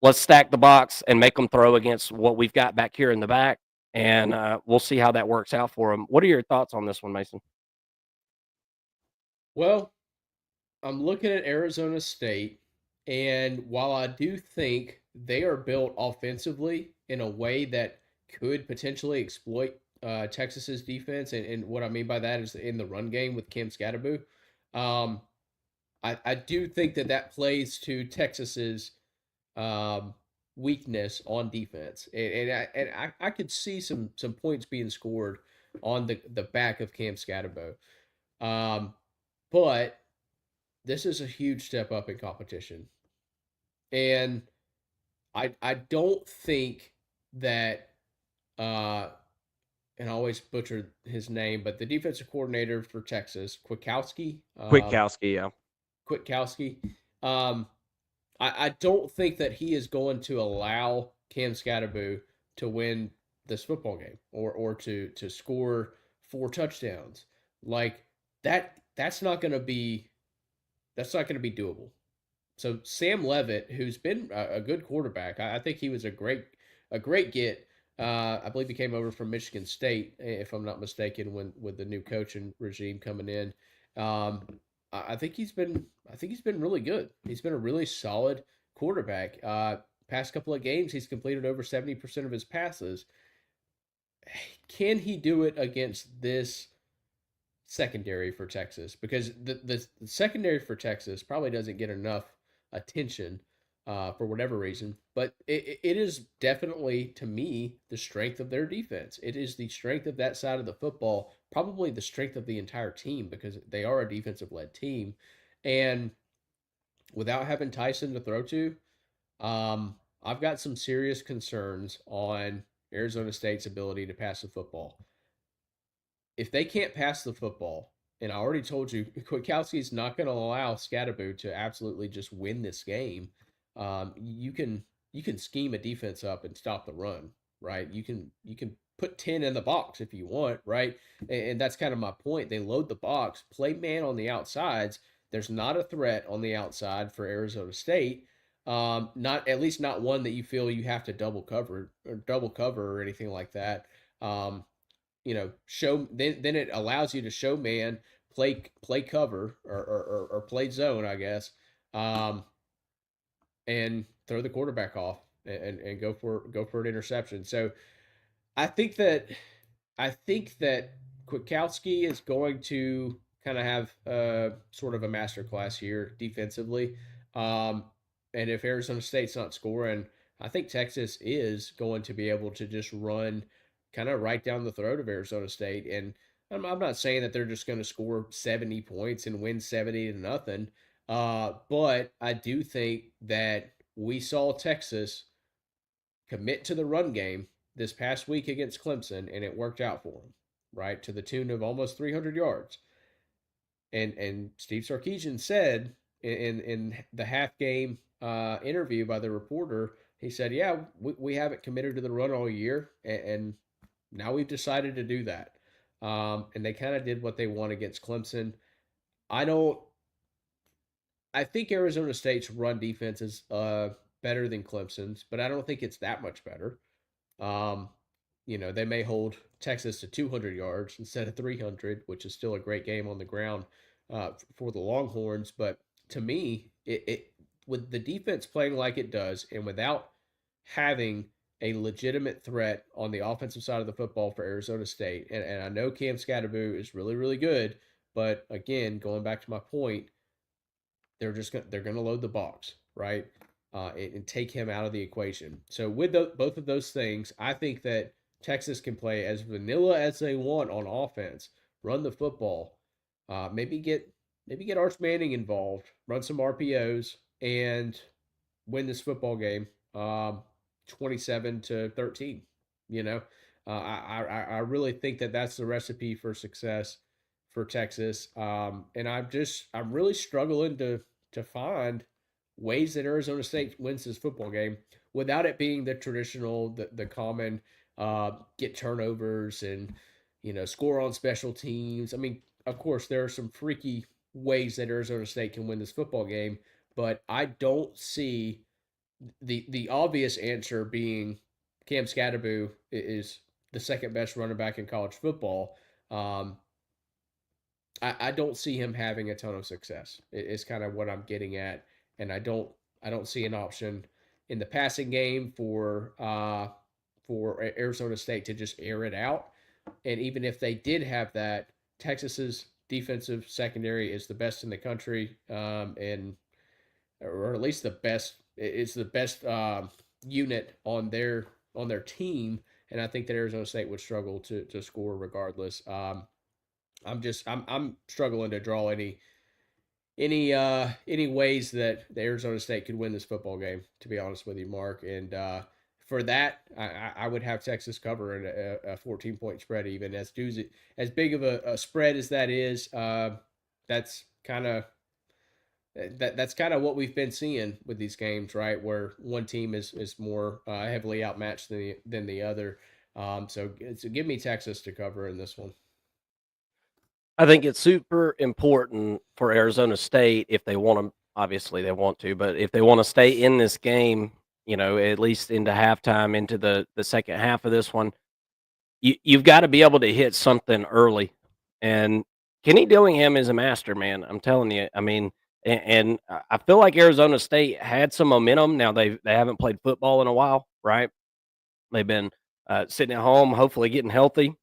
let's stack the box and make them throw against what we've got back here in the back, and we'll see how that works out for them. What are your thoughts on this one, Mason? Well, I'm looking at Arizona State, and while I do think they are built offensively in a way that could potentially exploit Texas's defense, and what I mean by that is in the run game with Cam Scatterboo, um, I do think that plays to Texas's um, weakness on defense, and I could see some points being scored on the back of Cam Scatterbo. Um, but this is a huge step up in competition, and I don't think that and I always butcher his name, but the defensive coordinator for Texas, Kwiatkowski, yeah. Kwiatkowski, um, I don't think that he is going to allow Cam Scatterboo to win this football game or to score 4 touchdowns. Like that's not going to be doable. So Sam Levitt, who's been a good quarterback, I think he was a great get. I believe he came over from Michigan State, if I'm not mistaken, when with the new coaching regime coming in. Um, I think he's been really good. He's been a really solid quarterback. Past couple of games, he's completed over 70% of his passes. Can he do it against this secondary for Texas? Because the secondary for Texas probably doesn't get enough attention for whatever reason, but it is definitely, to me, the strength of their defense. It is the strength of that side of the football, probably the strength of the entire team, because they are a defensive-led team. And without having Tyson to throw to, I've got some serious concerns on Arizona State's ability to pass the football. If they can't pass the football, and I already told you, Kwiatkowski is not going to allow Scatterboo to absolutely just win this game. You can scheme a defense up and stop the run, right? You can put 10 in the box if you want, right? And that's kind of my point. They load the box, play man on the outsides. There's not a threat on the outside for Arizona State. Not at least not one that you feel you have to double cover or anything like that. Show then it allows you to show man, play cover or play zone, I guess, and throw the quarterback off and go for an interception. So I think that I think that Kwiatkowski is going to kind of have sort of a master class here defensively. Um, and if Arizona State's not scoring, I think Texas is going to be able to just run kind of right down the throat of Arizona State. And I'm not saying that they're just going to score 70 points and win 70-0. But I do think that we saw Texas commit to the run game this past week against Clemson, and it worked out for them, right, to the tune of almost 300 yards. And Steve Sarkisian said in the half game interview by the reporter, he said, "Yeah, we haven't committed to the run all year, and now we've decided to do that." And they kind of did what they want against Clemson. I don't. I think Arizona State's run defense is better than Clemson's, but I don't think it's that much better. Um, they may hold Texas to 200 yards instead of 300, which is still a great game on the ground for the Longhorns. But to me, it with the defense playing like it does, and without having a legitimate threat on the offensive side of the football for Arizona State, and I know Cam Scatterboo is really, really good, but again, going back to my point, they're gonna load the box, right? And take him out of the equation. So with both of those things, I think that Texas can play as vanilla as they want on offense, run the football, maybe get Arch Manning involved, run some RPOs, and win this football game, 27-13. You know, I really think that that's the recipe for success for Texas. And I'm really struggling to find ways that Arizona State wins this football game without it being the traditional, the common get turnovers and score on special teams. I mean, of course, there are some freaky ways that Arizona State can win this football game, but I don't see the obvious answer being Cam Scatterboo is the second best running back in college football. Um, I don't see him having a ton of success. It's kind of what I'm getting at, and I don't see an option in the passing game for Arizona State to just air it out. And even if they did have that, Texas's defensive secondary is the best in the country, and or at least the best. It's the best unit on their team, and I think that Arizona State would struggle to score regardless. I'm struggling to draw any ways that the Arizona State could win this football game. To be honest with you, Mark, and for that, I would have Texas covering a 14-point spread, even as big of a spread as that is. That's kind of that's kind of what we've been seeing with these games, right? Where one team is more heavily outmatched than the other. So give me Texas to cover in this one. I think it's super important for Arizona State if they want to. Obviously, they want to, but if they want to stay in this game, at least into halftime, into the second half of this one, you've got to be able to hit something early. And Kenny Dillingham is a master, man. I'm telling you. I mean, and I feel like Arizona State had some momentum. Now they haven't played football in a while, right? They've been sitting at home, hopefully getting healthy,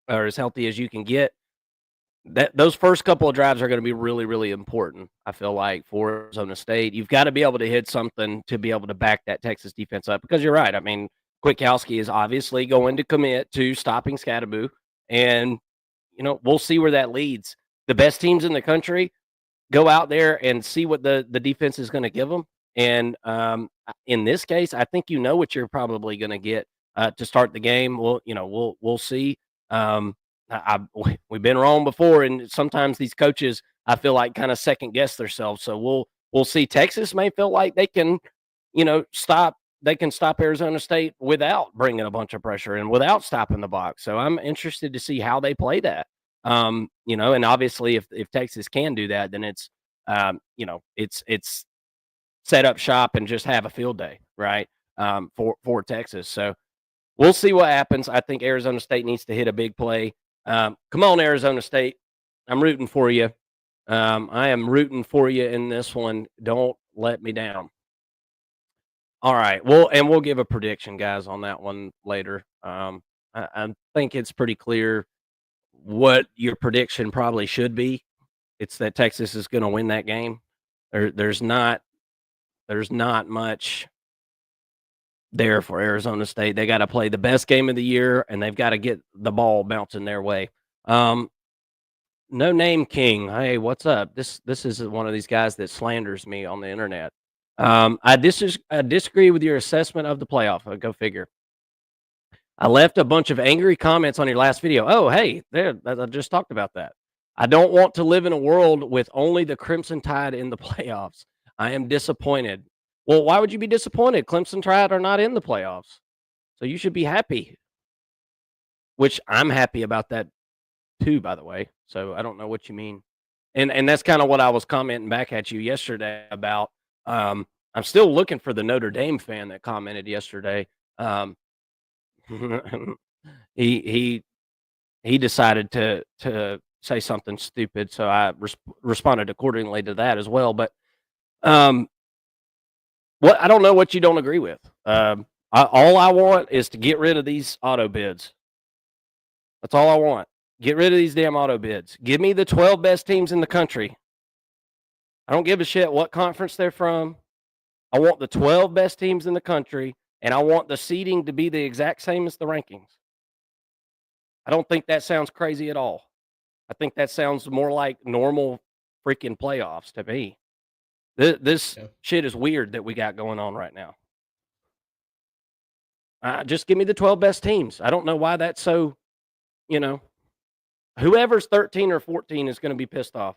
or as healthy as you can get. Those first couple of drives are going to be really, really important. I feel like for Arizona State, you've got to be able to hit something to be able to back that Texas defense up. Because you're right. I mean, Kwiatkowski is obviously going to commit to stopping Scatterboo, and we'll see where that leads. The best teams in the country go out there and see what the defense is going to give them. And in this case, I think what you're probably going to get to start the game. We'll see. We've been wrong before, and sometimes these coaches, I feel like, kind of second guess themselves. So we'll see. Texas may feel like they can, stop Arizona State without bringing a bunch of pressure and without stopping the box. So I'm interested to see how they play that. And obviously if Texas can do that, then it's it's set up shop and just have a field day, right? For Texas. So we'll see what happens. I think Arizona State needs to hit a big play. Come on, Arizona State. I'm rooting for you. I am rooting for you in this one. Don't let me down. All right. We'll give a prediction, guys, on that one later. I think it's pretty clear what your prediction probably should be. It's that Texas is going to win that game. There's not much there for Arizona State. They got to play the best game of the year, and they've got to get the ball bouncing their way. No Name King. Hey, what's up? This is one of these guys that slanders me on the internet. I disagree with your assessment of the playoff. Go figure. I left a bunch of angry comments on your last video. Oh, hey, there, I just talked about that. I don't want to live in a world with only the Crimson Tide in the playoffs. I am disappointed. Well, why would you be disappointed? Clemson Tide are not in the playoffs. So you should be happy. Which I'm happy about that too, by the way. So I don't know what you mean. And that's kind of what I was commenting back at you yesterday about. I'm still looking for the Notre Dame fan that commented yesterday. He decided to say something stupid, so I responded accordingly to that as well. But what I don't know what you don't agree with. All I want is to get rid of these auto bids. That's all I want. Get rid of these damn auto bids. Give me the 12 best teams in the country. I don't give a shit what conference they're from. I want the 12 best teams in the country, and I want the seeding to be the exact same as the rankings. I don't think that sounds crazy at all. I think that sounds more like normal freaking playoffs to me. This shit is weird that we got going on right now. Just give me the 12 best teams. I don't know why that's so, whoever's 13 or 14 is going to be pissed off.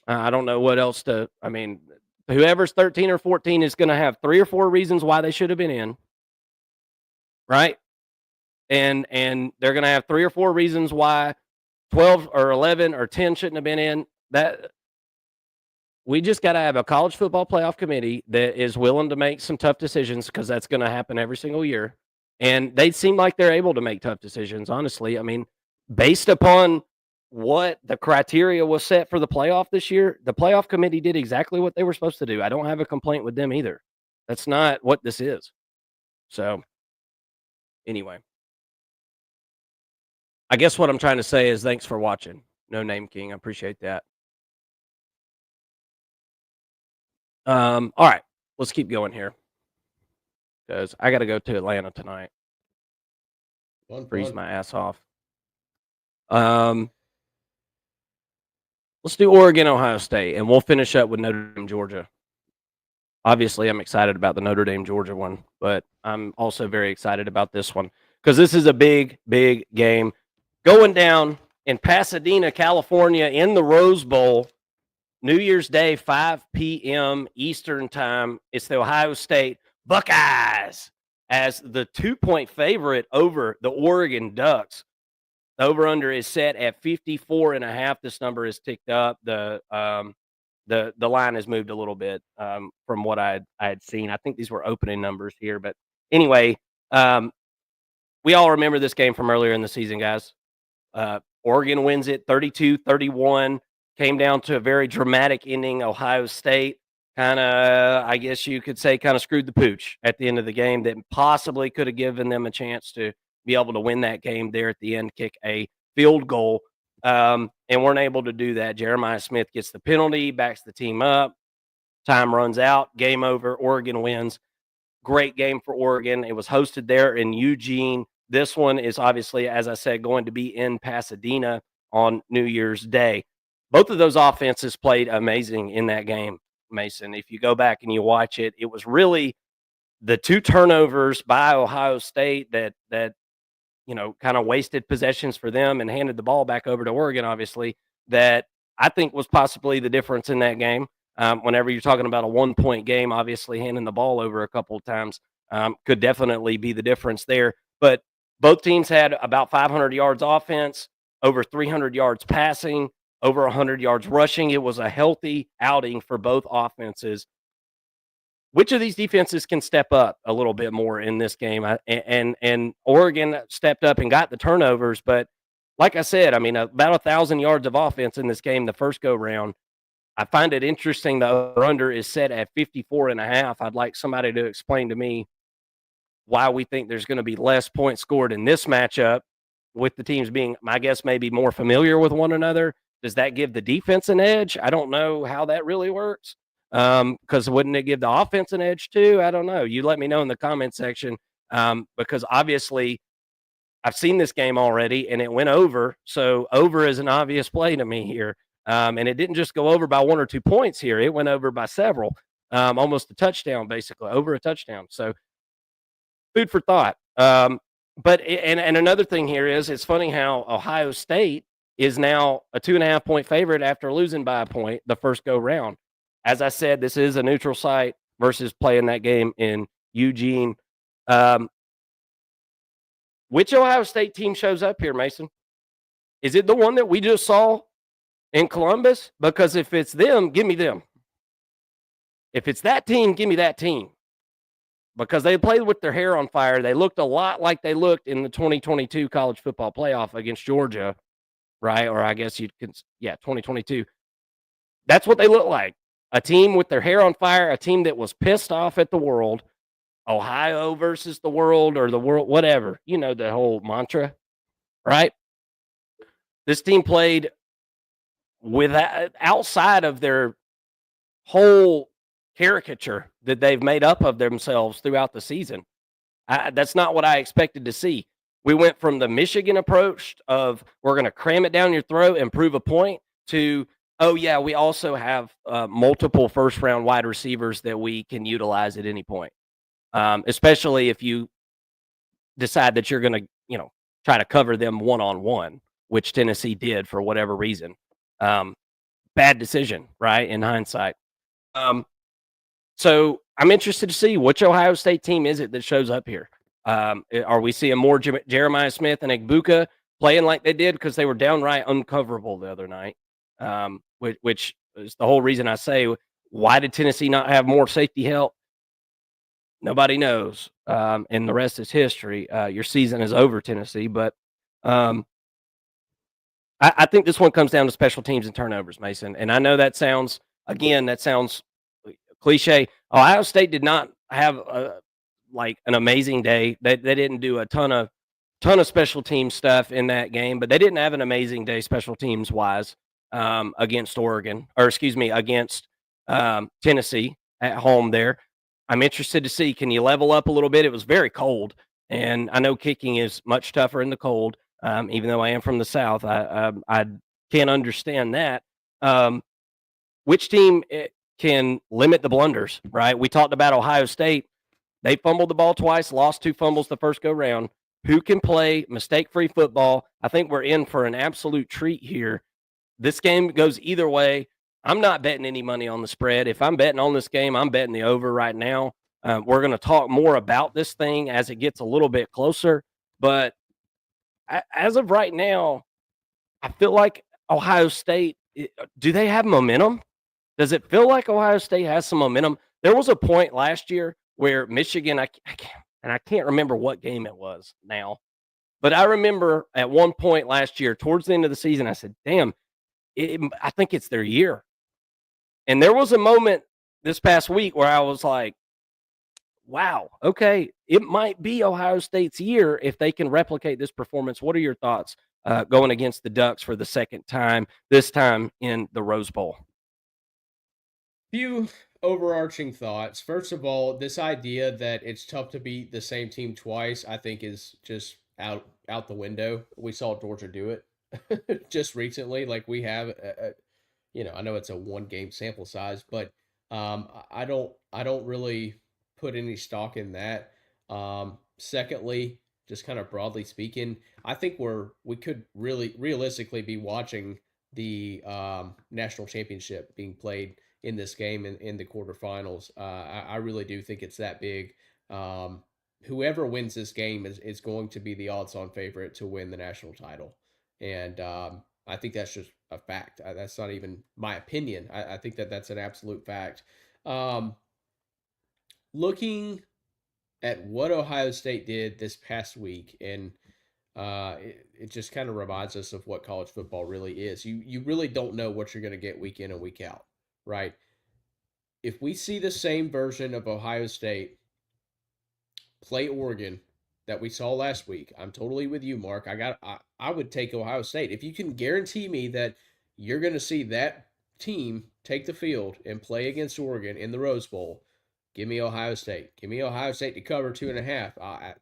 I don't know what else to. I mean, whoever's 13 or 14 is going to have 3 or 4 reasons why they should have been in, right? And they're going to have 3 or 4 reasons why 12 or 11 or 10 shouldn't have been in. That we just got to have a college football playoff committee that is willing to make some tough decisions, because that's going to happen every single year. And they seem like they're able to make tough decisions, honestly. I mean, based upon what the criteria was set for the playoff this year, the playoff committee did exactly what they were supposed to do. I don't have a complaint with them either. That's not what this is. So, anyway, I guess what I'm trying to say is thanks for watching. No Name King. I appreciate that. All right, let's keep going here, because I got to go to Atlanta tonight. Freeze my ass off. Let's do Oregon, Ohio State, and we'll finish up with Notre Dame, Georgia. Obviously, I'm excited about the Notre Dame, Georgia one, but I'm also very excited about this one, because this is a big, big game going down in Pasadena, California, in the Rose Bowl. New Year's Day, 5 p.m. Eastern time. It's the Ohio State Buckeyes as the 2-point favorite over the Oregon Ducks. The over-under is set at 54.5. This number is ticked up. The line has moved a little bit from what I had seen. I think these were opening numbers here. But anyway, we all remember this game from earlier in the season, guys. Oregon wins it 32-31. Came down to a very dramatic ending. Ohio State kind of, I guess you could say, kind of screwed the pooch at the end of the game that possibly could have given them a chance to be able to win that game there at the end, kick a field goal, and weren't able to do that. Jeremiah Smith gets the penalty, backs the team up. Time runs out. Game over. Oregon wins. Great game for Oregon. It was hosted there in Eugene. This one is obviously, as I said, going to be in Pasadena on New Year's Day. Both of those offenses played amazing in that game, Mason. If you go back and you watch it, it was really the 2 turnovers by Ohio State that kind of wasted possessions for them and handed the ball back over to Oregon, obviously, that I think was possibly the difference in that game. Whenever you're talking about a 1-point game, obviously handing the ball over a couple of times could definitely be the difference there. But both teams had about 500 yards offense, over 300 yards passing, over 100 yards rushing. It was a healthy outing for both offenses. Which of these defenses can step up a little bit more in this game? And Oregon stepped up and got the turnovers. But like I said, I mean, about 1,000 yards of offense in this game the first go-round. I find it interesting the over-under is set at 54.5. I'd like somebody to explain to me why we think there's going to be less points scored in this matchup, with the teams being, I guess, maybe more familiar with one another. Does that give the defense an edge? I don't know how that really works. Because wouldn't it give the offense an edge too? I don't know. You let me know in the comment section. Because obviously I've seen this game already and it went over. So over is an obvious play to me here. And it didn't just go over by 1 or 2 points here. It went over by several, almost a touchdown, basically over a touchdown. So food for thought. But another thing here is, it's funny how Ohio State is now a 2.5-point favorite after losing by a point the first go round. As I said, this is a neutral site versus playing that game in Eugene. Which Ohio State team shows up here, Mason? Is it the one that we just saw in Columbus? Because if it's them, give me them. If it's that team, give me that team. Because they played with their hair on fire. They looked a lot like they looked in the 2022 college football playoff against Georgia, right? Or I guess 2022. That's what they look like. A team with their hair on fire, a team that was pissed off at the world. Ohio versus the world, or the world, whatever. You know the whole mantra, right? This team played with outside of their whole caricature that they've made up of themselves throughout the season. That's not what I expected to see. We went from the Michigan approach of we're going to cram it down your throat and prove a point to, oh, yeah, we also have multiple first-round wide receivers that we can utilize at any point, especially if you decide that you're going to, try to cover them one-on-one. which Tennessee did for whatever reason. Bad decision, right, in hindsight. So I'm interested to see which Ohio State team is it that shows up here. Are we seeing more Jeremiah Smith and Egbuka playing like they did because they were downright uncoverable the other night, which is the whole reason I say, why did Tennessee not have more safety help? Nobody knows, and the rest is history. Your season is over, Tennessee, but I think this one comes down to special teams and turnovers, Mason. And I know that sounds cliche. Ohio State did not have an amazing day. They didn't do a ton of special team stuff in that game, but they didn't have an amazing day special teams wise against against Tennessee at home there. I'm interested to see, can you level up a little bit? It was very cold, and I know kicking is much tougher in the cold. Even though I am from the South, I can't understand that. Which team can limit the blunders, right? We talked about Ohio State. They fumbled the ball twice, lost 2 fumbles the first go round. Who can play mistake-free football? I think we're in for an absolute treat here. This game goes either way. I'm not betting any money on the spread. If I'm betting on this game, I'm betting the over right now. We're going to talk more about this thing as it gets a little bit closer. But as of right now, I feel like Ohio State, do they have momentum? Does it feel like Ohio State has some momentum? There was a point last year where Michigan, I can't remember what game it was now, but I remember at one point last year, towards the end of the season, I said, damn, I think it's their year. And there was a moment this past week where I was like, wow, okay, it might be Ohio State's year if they can replicate this performance. What are your thoughts going against the Ducks for the second time, this time in the Rose Bowl? Few overarching thoughts. First of all, this idea that it's tough to beat the same team twice, I think, is just out the window. We saw Georgia do it just recently. Like we have, I know it's a 1 game sample size, but I don't really put any stock in that. Secondly, just kind of broadly speaking, I think we could really realistically be watching the national championship being played in this game in the quarterfinals. I really do think it's that big. Whoever wins this game is going to be the odds-on favorite to win the national title, and I think that's just a fact. That's not even my opinion. I think that's an absolute fact. Looking at what Ohio State did this past week, and it just kind of reminds us of what college football really is. You really don't know what you're going to get week in and week out, right? If we see the same version of Ohio State play Oregon that we saw last week, I'm totally with you, Mark. I would take Ohio State. If you can guarantee me that you're going to see that team take the field and play against Oregon in the Rose Bowl, give me Ohio State. Give me Ohio State to cover 2.5.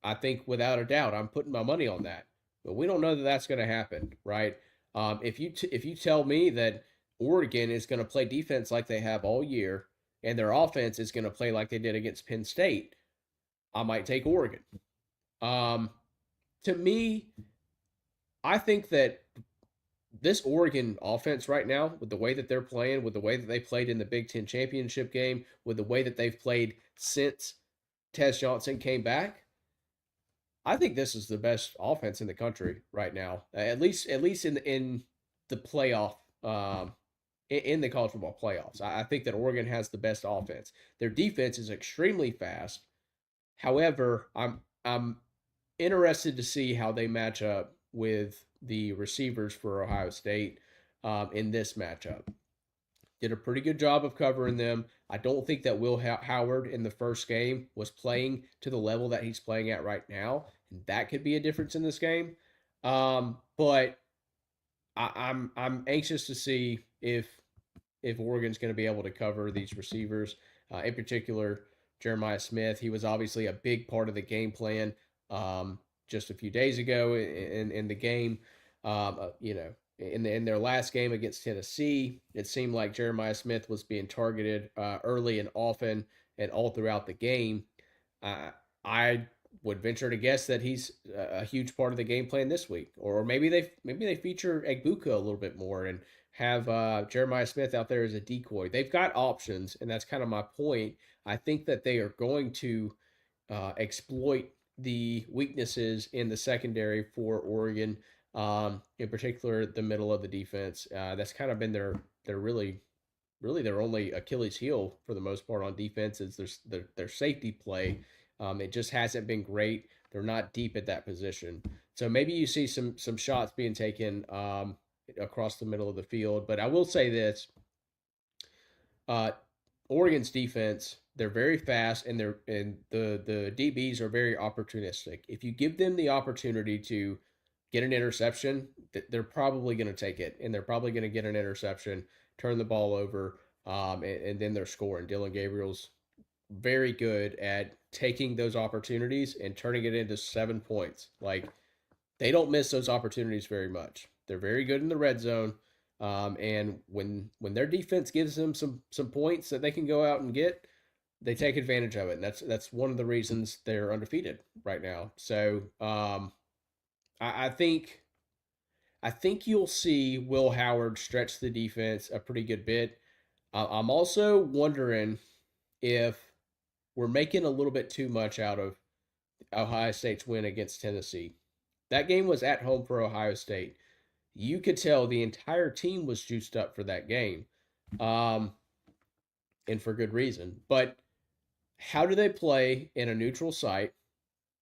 I think without a doubt, I'm putting my money on that. But we don't know that that's going to happen, right? If you tell me that Oregon is going to play defense like they have all year, and their offense is going to play like they did against Penn State, I might take Oregon. To me, I think that this Oregon offense right now, with the way that they're playing, with the way that they played in the Big Ten championship game, with the way that they've played since Tez Johnson came back, I think this is the best offense in the country right now. At least in the playoff. In the college football playoffs. I think that Oregon has the best offense. Their defense is extremely fast. However, I'm interested to see how they match up with the receivers for Ohio State in this matchup. Did a pretty good job of covering them. I don't think that Will Howard in the first game was playing to the level that he's playing at right now. And that could be a difference in this game. But I'm anxious to see if Oregon's going to be able to cover these receivers, in particular Jeremiah Smith. He was obviously a big part of the game plan just a few days ago in the game. In their last game against Tennessee, it seemed like Jeremiah Smith was being targeted early and often and all throughout the game. I would venture to guess that he's a huge part of the game plan this week, or maybe they feature Egbuka a little bit more and have Jeremiah Smith out there as a decoy. They've got options, and that's kind of my point. I think that they are going to exploit the weaknesses in the secondary for Oregon, in particular the middle of the defense. That's kind of been their really their only Achilles heel for the most part on defense is their safety play. It just hasn't been great. They're not deep at that position. So maybe you see some shots being taken across the middle of the field. But I will say this: Oregon's defense, they're very fast, and the DBs are very opportunistic. If you give them the opportunity to get an interception, they're probably going to take it, and they're probably going to get an interception, turn the ball over, and then they're scoring. Dylan Gabriel's very good at taking those opportunities and turning it into 7 points. Like, they don't miss those opportunities very much. They're very good in the red zone. And when their defense gives them some points that they can go out and get, they take advantage of it. And that's one of the reasons they're undefeated right now. So I think you'll see Will Howard stretch the defense a pretty good bit. I'm also wondering if we're making a little bit too much out of Ohio State's win against Tennessee. That game was at home for Ohio State. You could tell the entire team was juiced up for that game, and for good reason. But how do they play in a neutral site,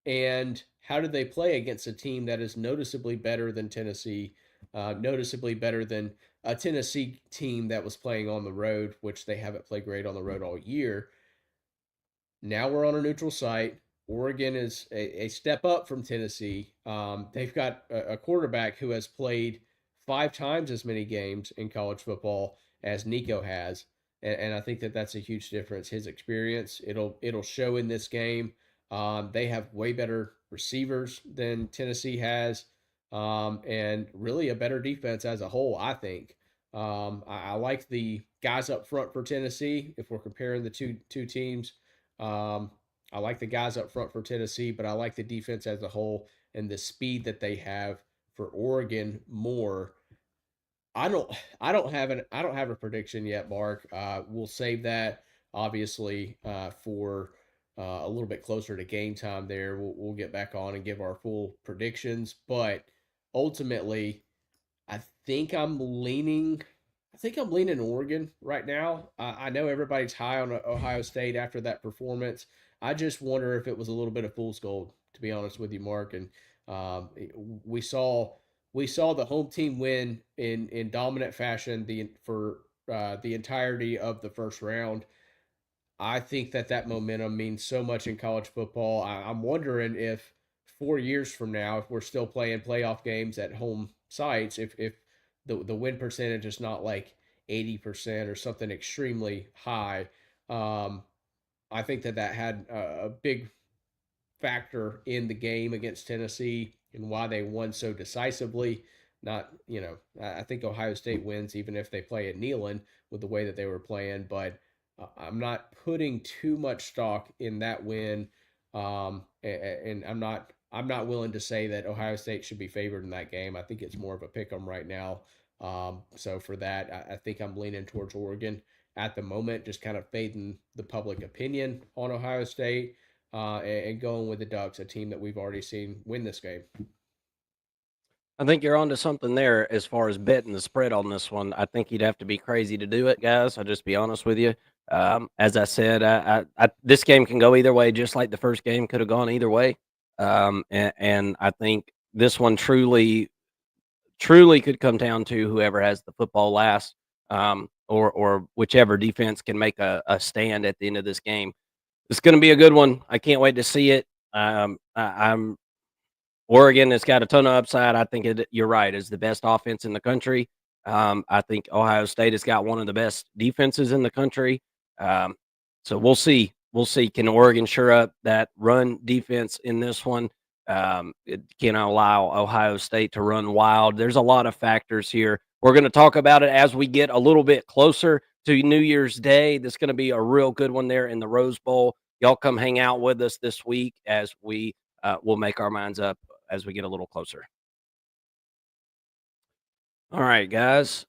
and how do they play against a team that is noticeably better than Tennessee, noticeably better than a Tennessee team that was playing on the road, which they haven't played great on the road all year? Now we're on a neutral site. Oregon is a step up from Tennessee. They've got a quarterback who has played 5 times as many games in college football as Nico has, and I think that that's a huge difference. His experience, it'll show in this game. They have way better receivers than Tennessee has, and really a better defense as a whole, I think. I like the guys up front for Tennessee if we're comparing the two teams. I like the guys up front for Tennessee, but I like the defense as a whole and the speed that they have for Oregon more. I don't have a prediction yet, Mark. We'll save that obviously for a little bit closer to game time. There, we'll get back on and give our full predictions. But ultimately, I think I'm leaning Oregon right now. I know everybody's high on Ohio State after that performance. I just wonder if it was a little bit of fool's gold, to be honest with you, Mark. And we saw the home team win in dominant fashion for the entirety of the first round. I think that momentum means so much in college football. I'm wondering if 4 years from now, if we're still playing playoff games at home sites, if the win percentage is not like 80% or something extremely high. I think that had a big factor in the game against Tennessee and why they won so decisively. Not, I think Ohio State wins even if they play at Neyland with the way that they were playing, but I'm not putting too much stock in that win. And I'm not willing to say that Ohio State should be favored in that game. I think it's more of a pick 'em right now. So for that, I think I'm leaning towards Oregon at the moment, just kind of fading the public opinion on Ohio State and going with the Ducks, a team that we've already seen win this game. I think you're onto something there as far as betting the spread on this one. I think you'd have to be crazy to do it, guys. I'll just be honest with you. As I said, this game can go either way, just like the first game could have gone either way. And I think this one truly could come down to whoever has the football last, or whichever defense can make a stand at the end of this game. It's going to be a good one. I can't wait to see it. I'm Oregon has got a ton of upside. I think you're right, is the best offense in the country. I think Ohio State has got one of the best defenses in the country. So we'll see. We'll see. Can Oregon shore up that run defense in this one? It can allow Ohio State to run wild. There's a lot of factors here. We're going to talk about it as we get a little bit closer to New Year's Day. That's going to be a real good one there in the Rose Bowl. Y'all come hang out with us this week as we we'll make our minds up as we get a little closer. All right, guys.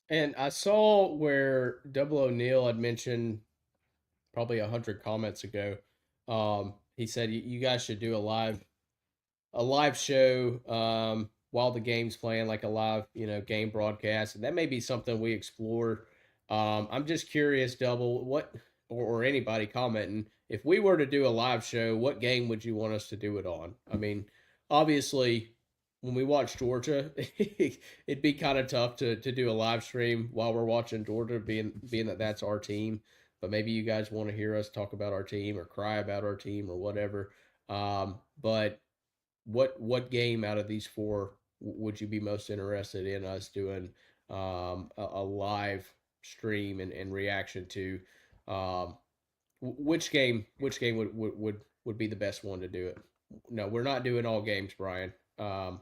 And I saw where Double O'Neill had mentioned probably 100 comments ago. He said you guys should do a live show while the game's playing, like a live game broadcast, and that may be something we explore. I'm just curious, Double, what or anybody commenting, if we were to do a live show, what game would you want us to do it on? I mean, obviously, when we watch Georgia, it'd be kind of tough to do a live stream while we're watching Georgia, being that that's our team. But maybe you guys want to hear us talk about our team or cry about our team or whatever. But what game out of these four would you be most interested in us doing a live stream and reaction to? Which game would be the best one to do it? No, we're not doing all games, Brian. I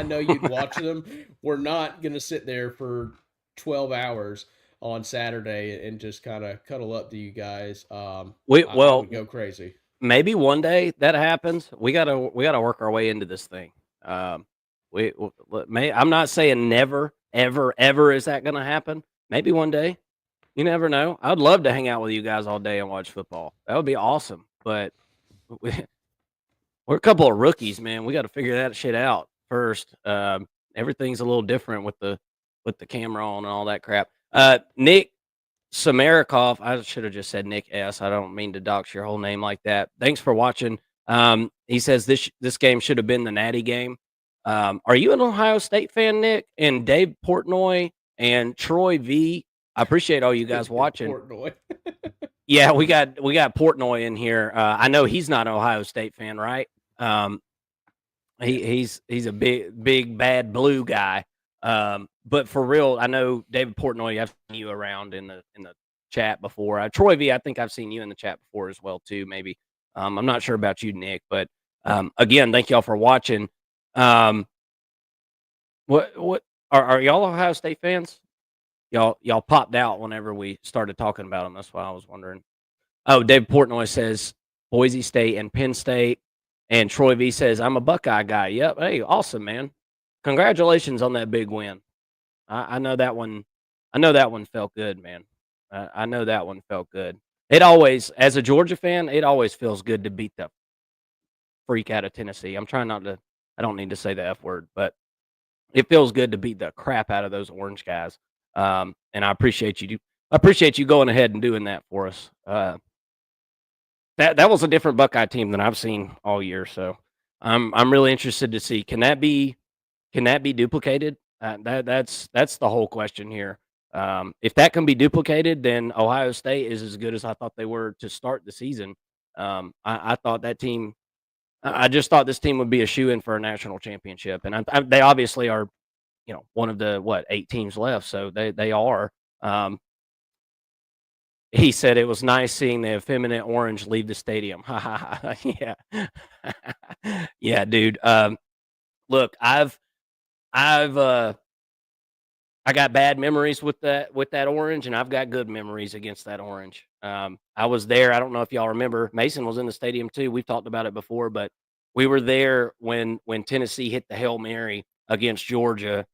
know you'd watch them. We're not going to sit there for 12 hours on Saturday and just kind of cuddle up to you guys. I would go crazy. Maybe one day that happens. We gotta work our way into this thing. I'm not saying never, ever, ever is that gonna happen. Maybe one day. You never know. I'd love to hang out with you guys all day and watch football. That would be awesome. But we're a couple of rookies, man. We got to figure that shit out first. Everything's a little different with the camera on and all that crap. Nick Samarikov, I should have just said Nick S. I don't mean to dox your whole name like that. Thanks for watching. He says this game should have been the Natty game. Are you an Ohio State fan, Nick? And Dave Portnoy and Troy V. I appreciate all you guys watching. Portnoy. Yeah, we got Portnoy in here. I know he's not an Ohio State fan, right? He's a big bad blue guy. But for real, I know David Portnoy, I've seen you around in the chat before. Troy V, I think I've seen you in the chat before as well too. Maybe I'm not sure about you, Nick, but again, thank y'all for watching. What are y'all Ohio State fans? Y'all popped out whenever we started talking about them. That's why I was wondering. Oh, David Portnoy says Boise State and Penn State, and Troy V says I'm a Buckeye guy. Yep. Hey, awesome, man. Congratulations on that big win. I know that one. I know that one felt good, man. I know that one felt good. It always, as a Georgia fan, it always feels good to beat the freak out of Tennessee. I'm trying not to. I don't need to say the F word, but it feels good to beat the crap out of those orange guys. And I appreciate you. I appreciate you going ahead and doing that for us. That was a different Buckeye team than I've seen all year. So I'm really interested to see, can that be duplicated? That's the whole question here. If that can be duplicated, then Ohio State is as good as I thought they were to start the season. I thought that team. I just thought this team would be a shoo-in for a national championship, and they obviously are. One of the 8 teams left, so they are. He said it was nice seeing the effeminate orange leave the stadium. Yeah, yeah, dude. Look, I got bad memories with that orange, and I've got good memories against that orange. I was there. I don't know if y'all remember. Mason was in the stadium too. We've talked about it before, but we were there when Tennessee hit the Hail Mary against Georgia.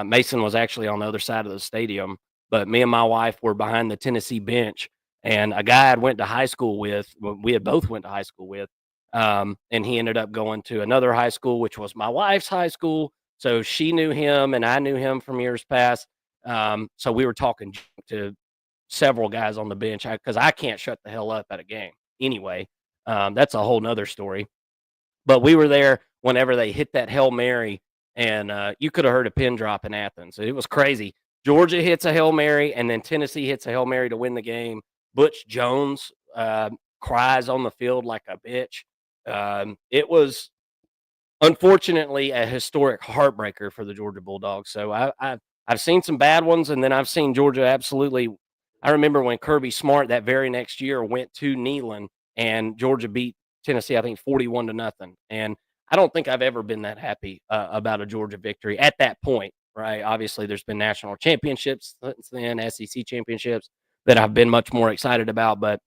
Mason was actually on the other side of the stadium, but me and my wife were behind the Tennessee bench, and a guy I went to high school with, we had both went to high school with, and he ended up going to another high school, which was my wife's high school. So she knew him, and I knew him from years past. So we were talking to several guys on the bench because I can't shut the hell up at a game anyway. That's a whole nother story. But we were there whenever they hit that Hail Mary, and you could have heard a pin drop in Athens. It was crazy. Georgia hits a Hail Mary, and then Tennessee hits a Hail Mary to win the game. Butch Jones cries on the field like a bitch. It was unfortunately a historic heartbreaker for the Georgia Bulldogs. So I've seen some bad ones, and then I've seen Georgia absolutely. I remember when Kirby Smart that very next year went to Neyland, and Georgia beat Tennessee, I think 41-0. And I don't think I've ever been that happy about a Georgia victory at that point, right? Obviously, there's been national championships since then, SEC championships that I've been much more excited about. But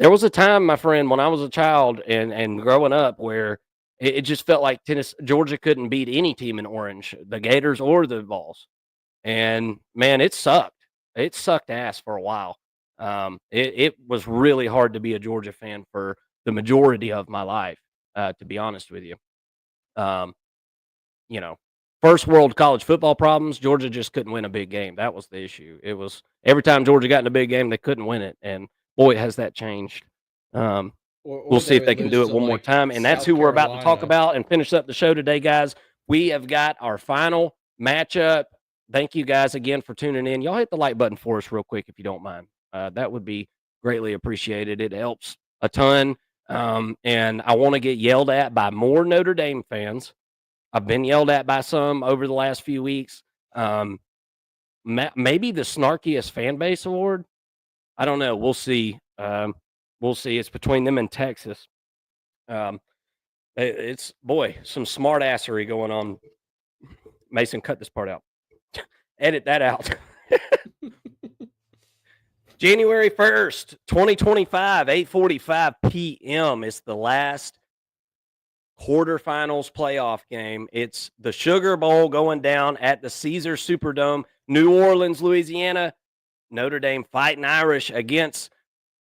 There was a time, my friend, when I was a child and growing up where it just felt like Georgia couldn't beat any team in orange, the Gators or the Vols. And man, it sucked. It sucked ass for a while. It was really hard to be a Georgia fan for the majority of my life, to be honest with you. Um, you know, first world college football problems. Georgia just couldn't win a big game. That was the issue. It was every time Georgia got in a big game, they couldn't win it. And boy, has that changed. Or We'll see they if they would can lose do it to, one more like, time. And that's South who we're about to talk Carolina. about and finish up the show today, guys. We have got our final matchup. Thank you guys again for tuning in. Y'all hit the like button for us real quick if you don't mind. That would be greatly appreciated. It helps a ton. And I want to get yelled at by more Notre Dame fans. I've been yelled at by some over the last few weeks. Maybe the snarkiest fan base award. I don't know. We'll see. We'll see. It's between them and Texas. It's some smart assery going on. Mason, cut this part out. Edit that out. January 1st, 2025, 8:45 p.m. is the last quarterfinals playoff game. It's the Sugar Bowl going down at the Caesars Superdome, New Orleans, Louisiana. Notre Dame Fighting Irish against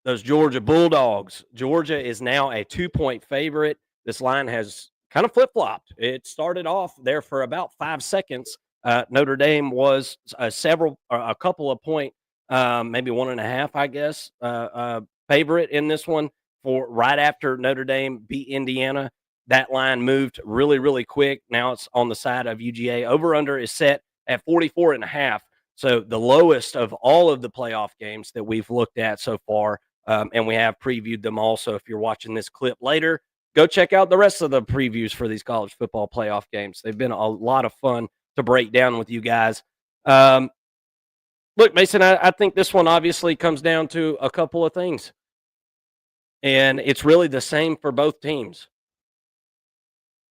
those Georgia Bulldogs. Georgia is now a 2-point favorite. This line has kind of flip-flopped. It started off there for about 5 seconds. Notre Dame was a couple of point, maybe 1.5, I guess, favorite in this one for right after Notre Dame beat Indiana. That line moved really, really quick. Now it's on the side of UGA. Over-under is set at 44.5. So the lowest of all of the playoff games that we've looked at so far, and we have previewed them all. So if you're watching this clip later, go check out the rest of the previews for these college football playoff games. They've been a lot of fun to break down with you guys. Look, Mason, I think this one obviously comes down to a couple of things. And it's really the same for both teams.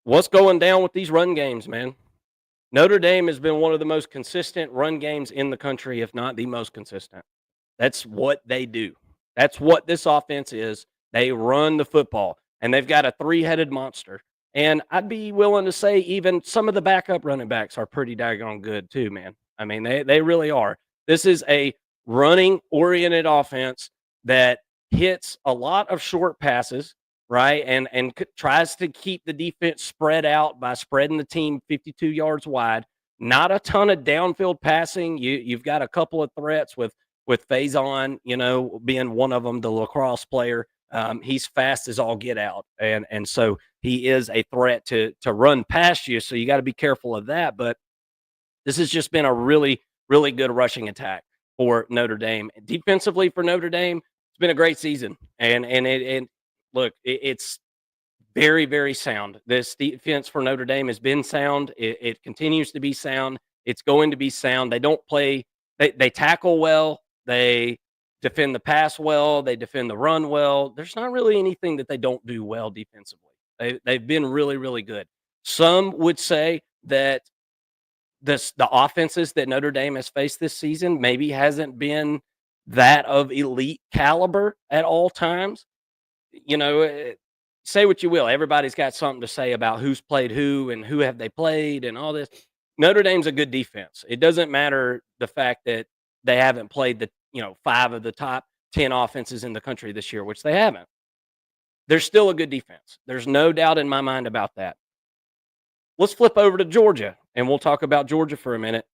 What's going down with these run games, man? Notre Dame has been one of the most consistent run games in the country, if not the most consistent. That's what they do. That's what this offense is. They run the football, and they've got a three-headed monster. And I'd be willing to say even some of the backup running backs are pretty daggone good too, man. I mean, they really are. This is a running-oriented offense that hits a lot of short passes, right? And tries to keep the defense spread out by spreading the team 52 yards wide. Not a ton of downfield passing. You've got a couple of threats with Faison, being one of them, the lacrosse player. He's fast as all get out. And so he is a threat to run past you. So you got to be careful of that. But this has just been a really, really good rushing attack for Notre Dame. Defensively for Notre Dame, it's been a great season. And look, it's very, very sound. This defense for Notre Dame has been sound. It continues to be sound. It's going to be sound. They don't play. They tackle well. They defend the pass well. They defend the run well. There's not really anything that they don't do well defensively. They've been really, really good. Some would say that the offenses that Notre Dame has faced this season maybe hasn't been that of elite caliber at all times. Say what you will. Everybody's got something to say about who's played who and who have they played and all this. Notre Dame's a good defense. It doesn't matter the fact that they haven't played the 5 of the top 10 offenses in the country this year, which they haven't. They're still a good defense. There's no doubt in my mind about that. Let's flip over to Georgia, and we'll talk about Georgia for a minute.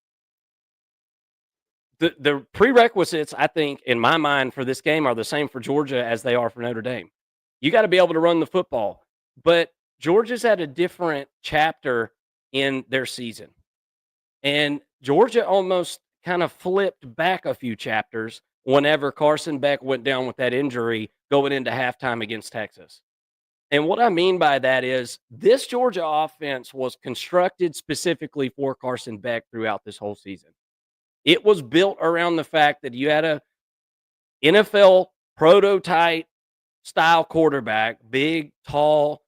The prerequisites, I think, in my mind for this game are the same for Georgia as they are for Notre Dame. You got to be able to run the football. But Georgia's at a different chapter in their season. And Georgia almost kind of flipped back a few chapters whenever Carson Beck went down with that injury going into halftime against Texas. And what I mean by that is this Georgia offense was constructed specifically for Carson Beck throughout this whole season. It was built around the fact that you had a NFL prototype style quarterback, big, tall,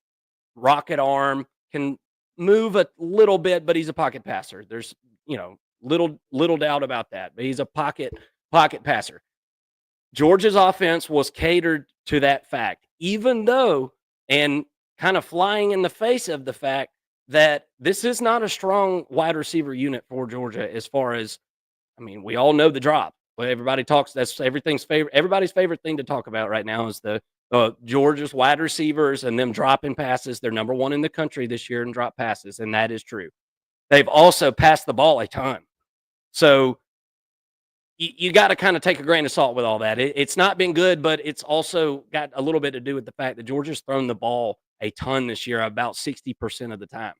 rocket arm, can move a little bit, but he's a pocket passer. There's, little doubt about that. But he's a pocket passer. Georgia's offense was catered to that fact, even though, and kind of flying in the face of the fact that this is not a strong wide receiver unit for Georgia as far as, I mean, we all know the drop. Well, everybody talks, that's everybody's favorite thing to talk about right now is the Georgia's wide receivers and them dropping passes. They're number one in the country this year in drop passes, and that is true. They've also passed the ball a ton. So you got to kind of take a grain of salt with all that. It's not been good, but it's also got a little bit to do with the fact that Georgia's thrown the ball a ton this year, about 60% of the time.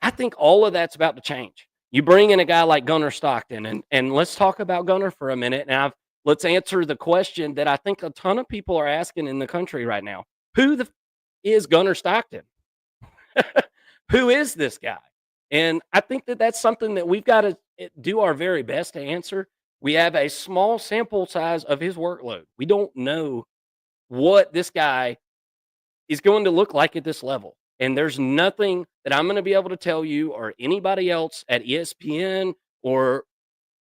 I think all of that's about to change. You bring in a guy like Gunnar Stockton, and let's talk about Gunnar for a minute. Now, let's answer the question that I think a ton of people are asking in the country right now. Who is Gunnar Stockton? Who is this guy? And I think that that's something that we've got to do our very best to answer. We have a small sample size of his workload. We don't know what this guy is going to look like at this level. And there's nothing that I'm going to be able to tell you or anybody else at ESPN or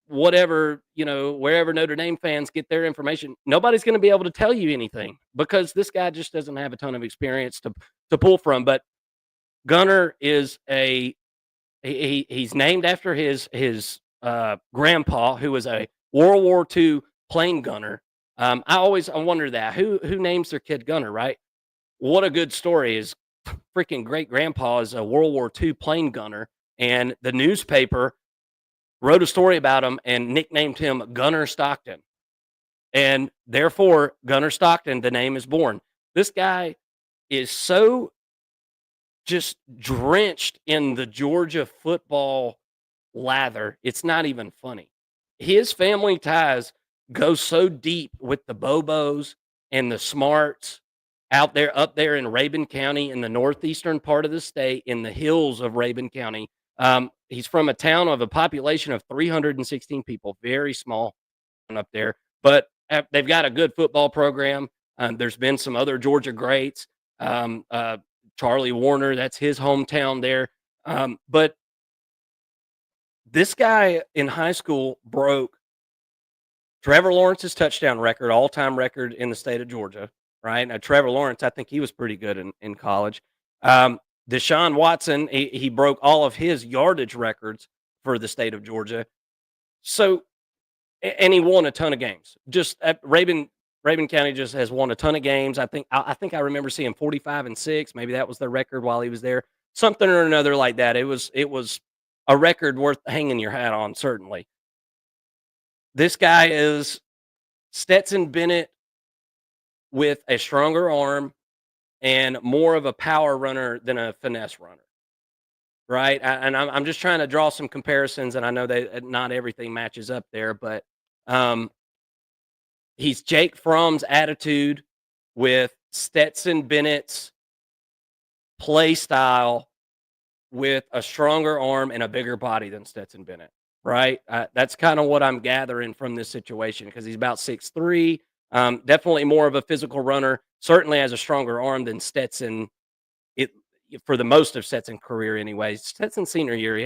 whatever, wherever Notre Dame fans get their information. Nobody's going to be able to tell you anything because this guy just doesn't have a ton of experience to pull from. But Gunnar is he's named after his grandpa, who was a World War II plane gunner. I wonder that who names their kid Gunnar, right? What a good story. His freaking great grandpa is a World War II plane gunner, and the newspaper wrote a story about him and nicknamed him Gunnar Stockton. And therefore, Gunnar Stockton, the name is born. This guy is so just drenched in the Georgia football lather. It's not even funny. His family ties go so deep with the Bobos and the Smarts up there in Rabun County in the northeastern part of the state, in the hills of Rabun County. He's from a town of a population of 316 people, very small up there, but they've got a good football program. There's been some other Georgia greats. Charlie Warner, that's his hometown there. But this guy in high school broke Trevor Lawrence's touchdown record, all-time record in the state of Georgia. Right now, Trevor Lawrence, I think he was pretty good in college. Deshaun Watson, he broke all of his yardage records for the state of Georgia. So, and he won a ton of games. Just Rabun County just has won a ton of games. I think I remember seeing 45-6. Maybe that was their record while he was there. Something or another like that. It was a record worth hanging your hat on. Certainly, this guy is Stetson Bennett with a stronger arm and more of a power runner than a finesse runner, right? I'm just trying to draw some comparisons, and I know that not everything matches up there, but he's Jake Fromm's attitude with Stetson Bennett's play style with a stronger arm and a bigger body than Stetson Bennett, right? That's kind of what I'm gathering from this situation because he's about 6'3", definitely more of a physical runner, certainly has a stronger arm than Stetson. For the most of Stetson's career anyway. Stetson's senior year,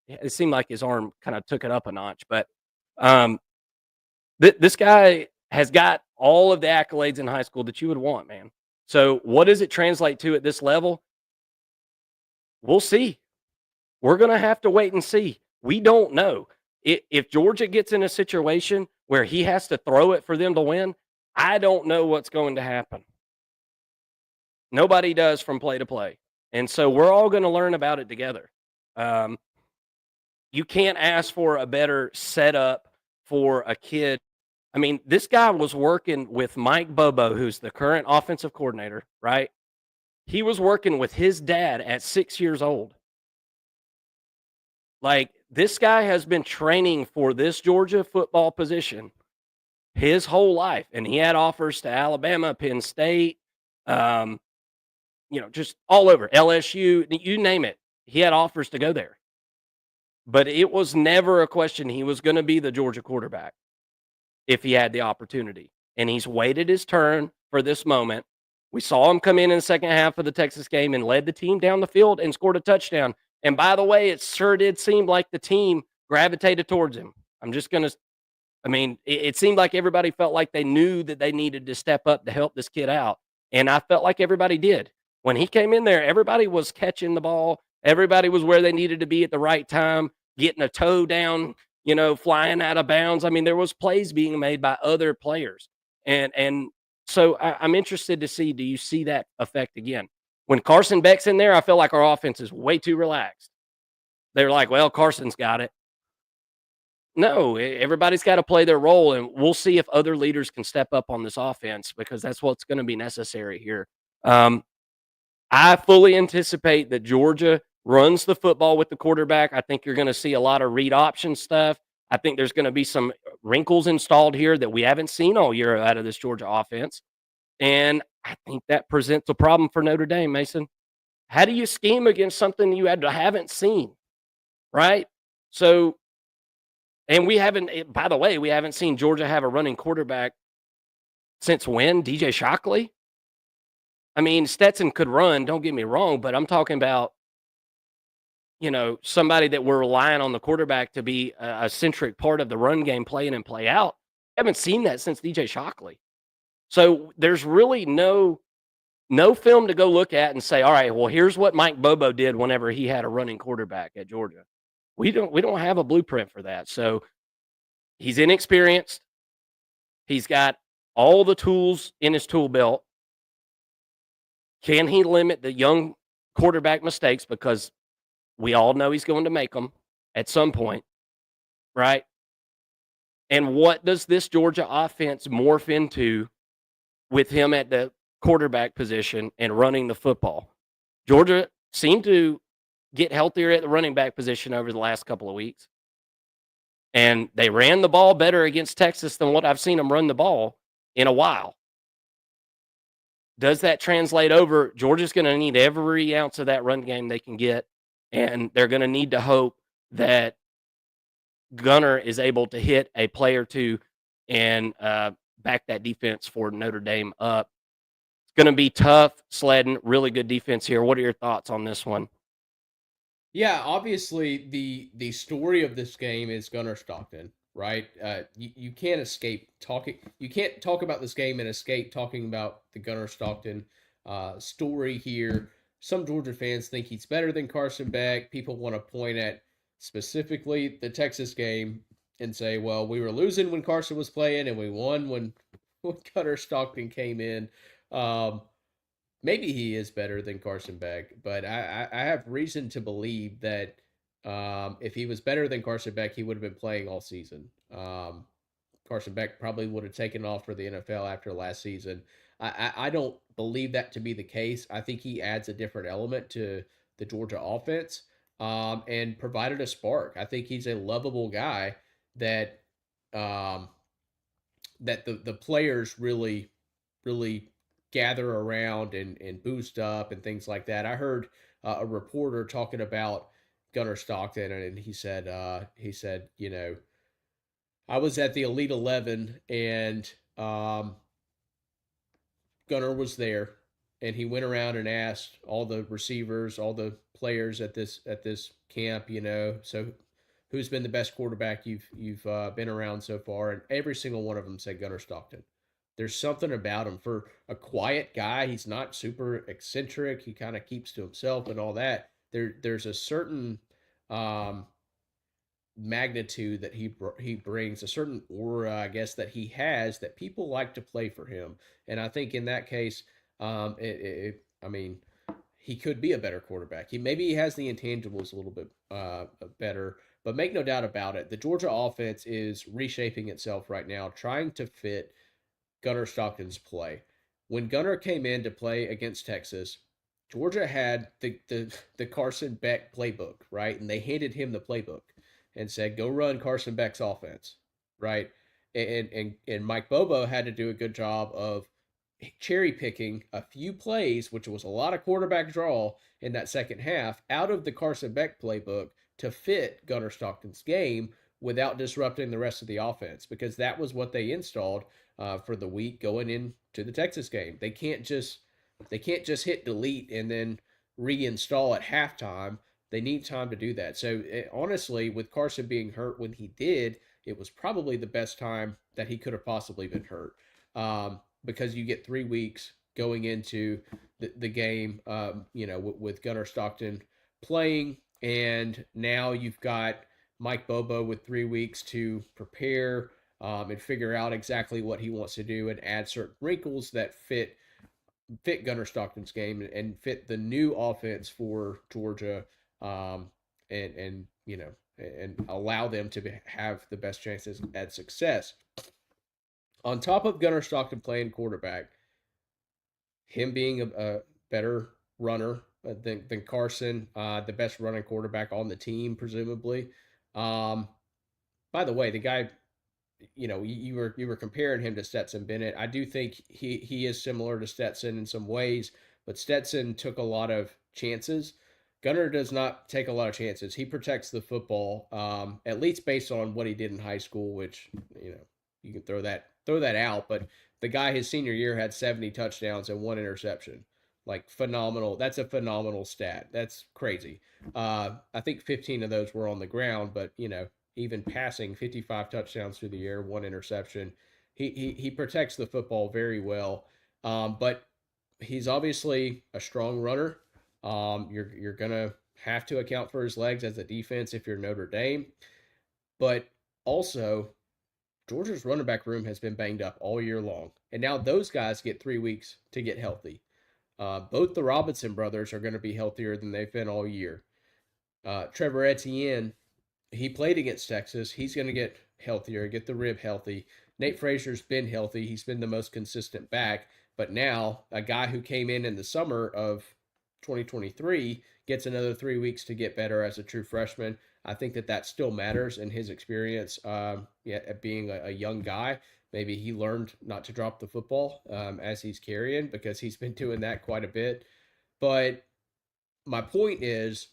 it seemed like his arm kind of took it up a notch. But this guy has got all of the accolades in high school that you would want, man. So what does it translate to at this level? We'll see. We're going to have to wait and see. We don't know. If Georgia gets in a situation where he has to throw it for them to win, I don't know what's going to happen. Nobody does from play to play. And so we're all going to learn about it together. You can't ask for a better setup for a kid. I mean, this guy was working with Mike Bobo, who's the current offensive coordinator, right? He was working with his dad at 6 years old. Like, this guy has been training for this Georgia football position his whole life. And he had offers to Alabama, Penn State, just all over, LSU, you name it. He had offers to go there. But it was never a question he was going to be the Georgia quarterback if he had the opportunity. And he's waited his turn for this moment. We saw him come in the second half of the Texas game and led the team down the field and scored a touchdown. And by the way, it sure did seem like the team gravitated towards him. I'm just going to I mean, it seemed like everybody felt like they knew that they needed to step up to help this kid out. And I felt like everybody did. When he came in there, everybody was catching the ball. Everybody was where they needed to be at the right time, getting a toe down, flying out of bounds. I mean, there was plays being made by other players. And so I'm interested to see, do you see that effect again? When Carson Beck's in there, I feel like our offense is way too relaxed. They're like, well, Carson's got it. No, everybody's got to play their role, and we'll see if other leaders can step up on this offense because that's what's going to be necessary here. I fully anticipate that Georgia runs the football with the quarterback. I think you're going to see a lot of read option stuff. I think there's going to be some wrinkles installed here that we haven't seen all year out of this Georgia offense. And I think that presents a problem for Notre Dame, Mason. How do you scheme against something you haven't seen, right? So, and we haven't, by the way, we haven't seen Georgia have a running quarterback since when? DJ Shockley? I mean, Stetson could run, don't get me wrong, but I'm talking about, somebody that we're relying on the quarterback to be a centric part of the run game, play in and play out. I haven't seen that since DJ Shockley. So there's really no film to go look at and say, all right, well, here's what Mike Bobo did whenever he had a running quarterback at Georgia. We don't have a blueprint for that. So he's inexperienced. He's got all the tools in his tool belt. Can he limit the young quarterback mistakes? Because we all know he's going to make them at some point, right? And what does this Georgia offense morph into with him at the quarterback position and running the football? Georgia seemed to get healthier at the running back position over the last couple of weeks. And they ran the ball better against Texas than what I've seen them run the ball in a while. Does that translate over? Georgia's going to need every ounce of that run game they can get, and they're going to need to hope that Gunner is able to hit a play or two and back that defense for Notre Dame up. It's going to be tough sledding, really good defense here. What are your thoughts on this one? Yeah, obviously the story of this game is Gunner Stockton, right? You can't escape talking. You can't talk about this game and escape talking about the Gunner Stockton story here. Some Georgia fans think he's better than Carson Beck. People want to point at specifically the Texas game and say, well, we were losing when Carson was playing and we won when Gunner Stockton came in. Maybe he is better than Carson Beck, but I have reason to believe that if he was better than Carson Beck, he would have been playing all season. Carson Beck probably would have taken off for the NFL after last season. I don't believe that to be the case. I think he adds a different element to the Georgia offense and provided a spark. I think he's a lovable guy that that the players really gather around and boost up and things like that. I heard a reporter talking about Gunner Stockton, and he said, I was at the Elite 11 and Gunner was there, and he went around and asked all the receivers, all the players at this camp, so who's been the best quarterback you've been around so far, and every single one of them said Gunner Stockton. There's something about him. For a quiet guy, he's not super eccentric. He kind of keeps to himself and all that. There's a certain magnitude that he brings, a certain aura, I guess, that he has that people like to play for him. And I think in that case, he could be a better quarterback. Maybe he has the intangibles a little bit better, but make no doubt about it, the Georgia offense is reshaping itself right now, trying to fit Gunner Stockton's play. When Gunner came in to play against Texas, Georgia had the Carson Beck playbook, right? And they handed him the playbook and said, go run Carson Beck's offense, right? And Mike Bobo had to do a good job of cherry picking a few plays, which was a lot of quarterback draw in that second half, out of the Carson Beck playbook to fit Gunner Stockton's game without disrupting the rest of the offense, because that was what they installed for the week going into the Texas game. They can't just hit delete and then reinstall at halftime. They need time to do that. So honestly, with Carson being hurt when he did, it was probably the best time that he could have possibly been hurt, because you get 3 weeks going into the game, with Gunnar Stockton playing, and now you've got Mike Bobo with 3 weeks to prepare, and figure out exactly what he wants to do and add certain wrinkles that fit Gunnar Stockton's game and fit the new offense for Georgia, and allow them to have the best chances at success. On top of Gunnar Stockton playing quarterback, him being a better runner than Carson, the best running quarterback on the team, presumably. By the way, the guy, you were comparing him to Stetson Bennett. I do think he is similar to Stetson in some ways, but Stetson took a lot of chances. Gunnar does not take a lot of chances. He protects the football, at least based on what he did in high school, which you can throw that out. But the guy his senior year had 70 touchdowns and 1 interception. Like, phenomenal. That's a phenomenal stat. That's crazy. I think 15 of those were on the ground, but even passing 55 touchdowns through the air, 1 interception. He protects the football very well. But he's obviously a strong runner. You're gonna have to account for his legs as a defense if you're Notre Dame. But also, Georgia's running back room has been banged up all year long. And now those guys get 3 weeks to get healthy. Both the Robinson brothers are going to be healthier than they've been all year. Trevor Etienne, he played against Texas. He's going to get healthier, get the rib healthy. Nate Fraser's been healthy. He's been the most consistent back. But now, a guy who came in the summer of 2023 gets another 3 weeks to get better as a true freshman. I think that still matters in his experience, at being a young guy. Maybe he learned not to drop the football as he's carrying, because he's been doing that quite a bit. But my point is,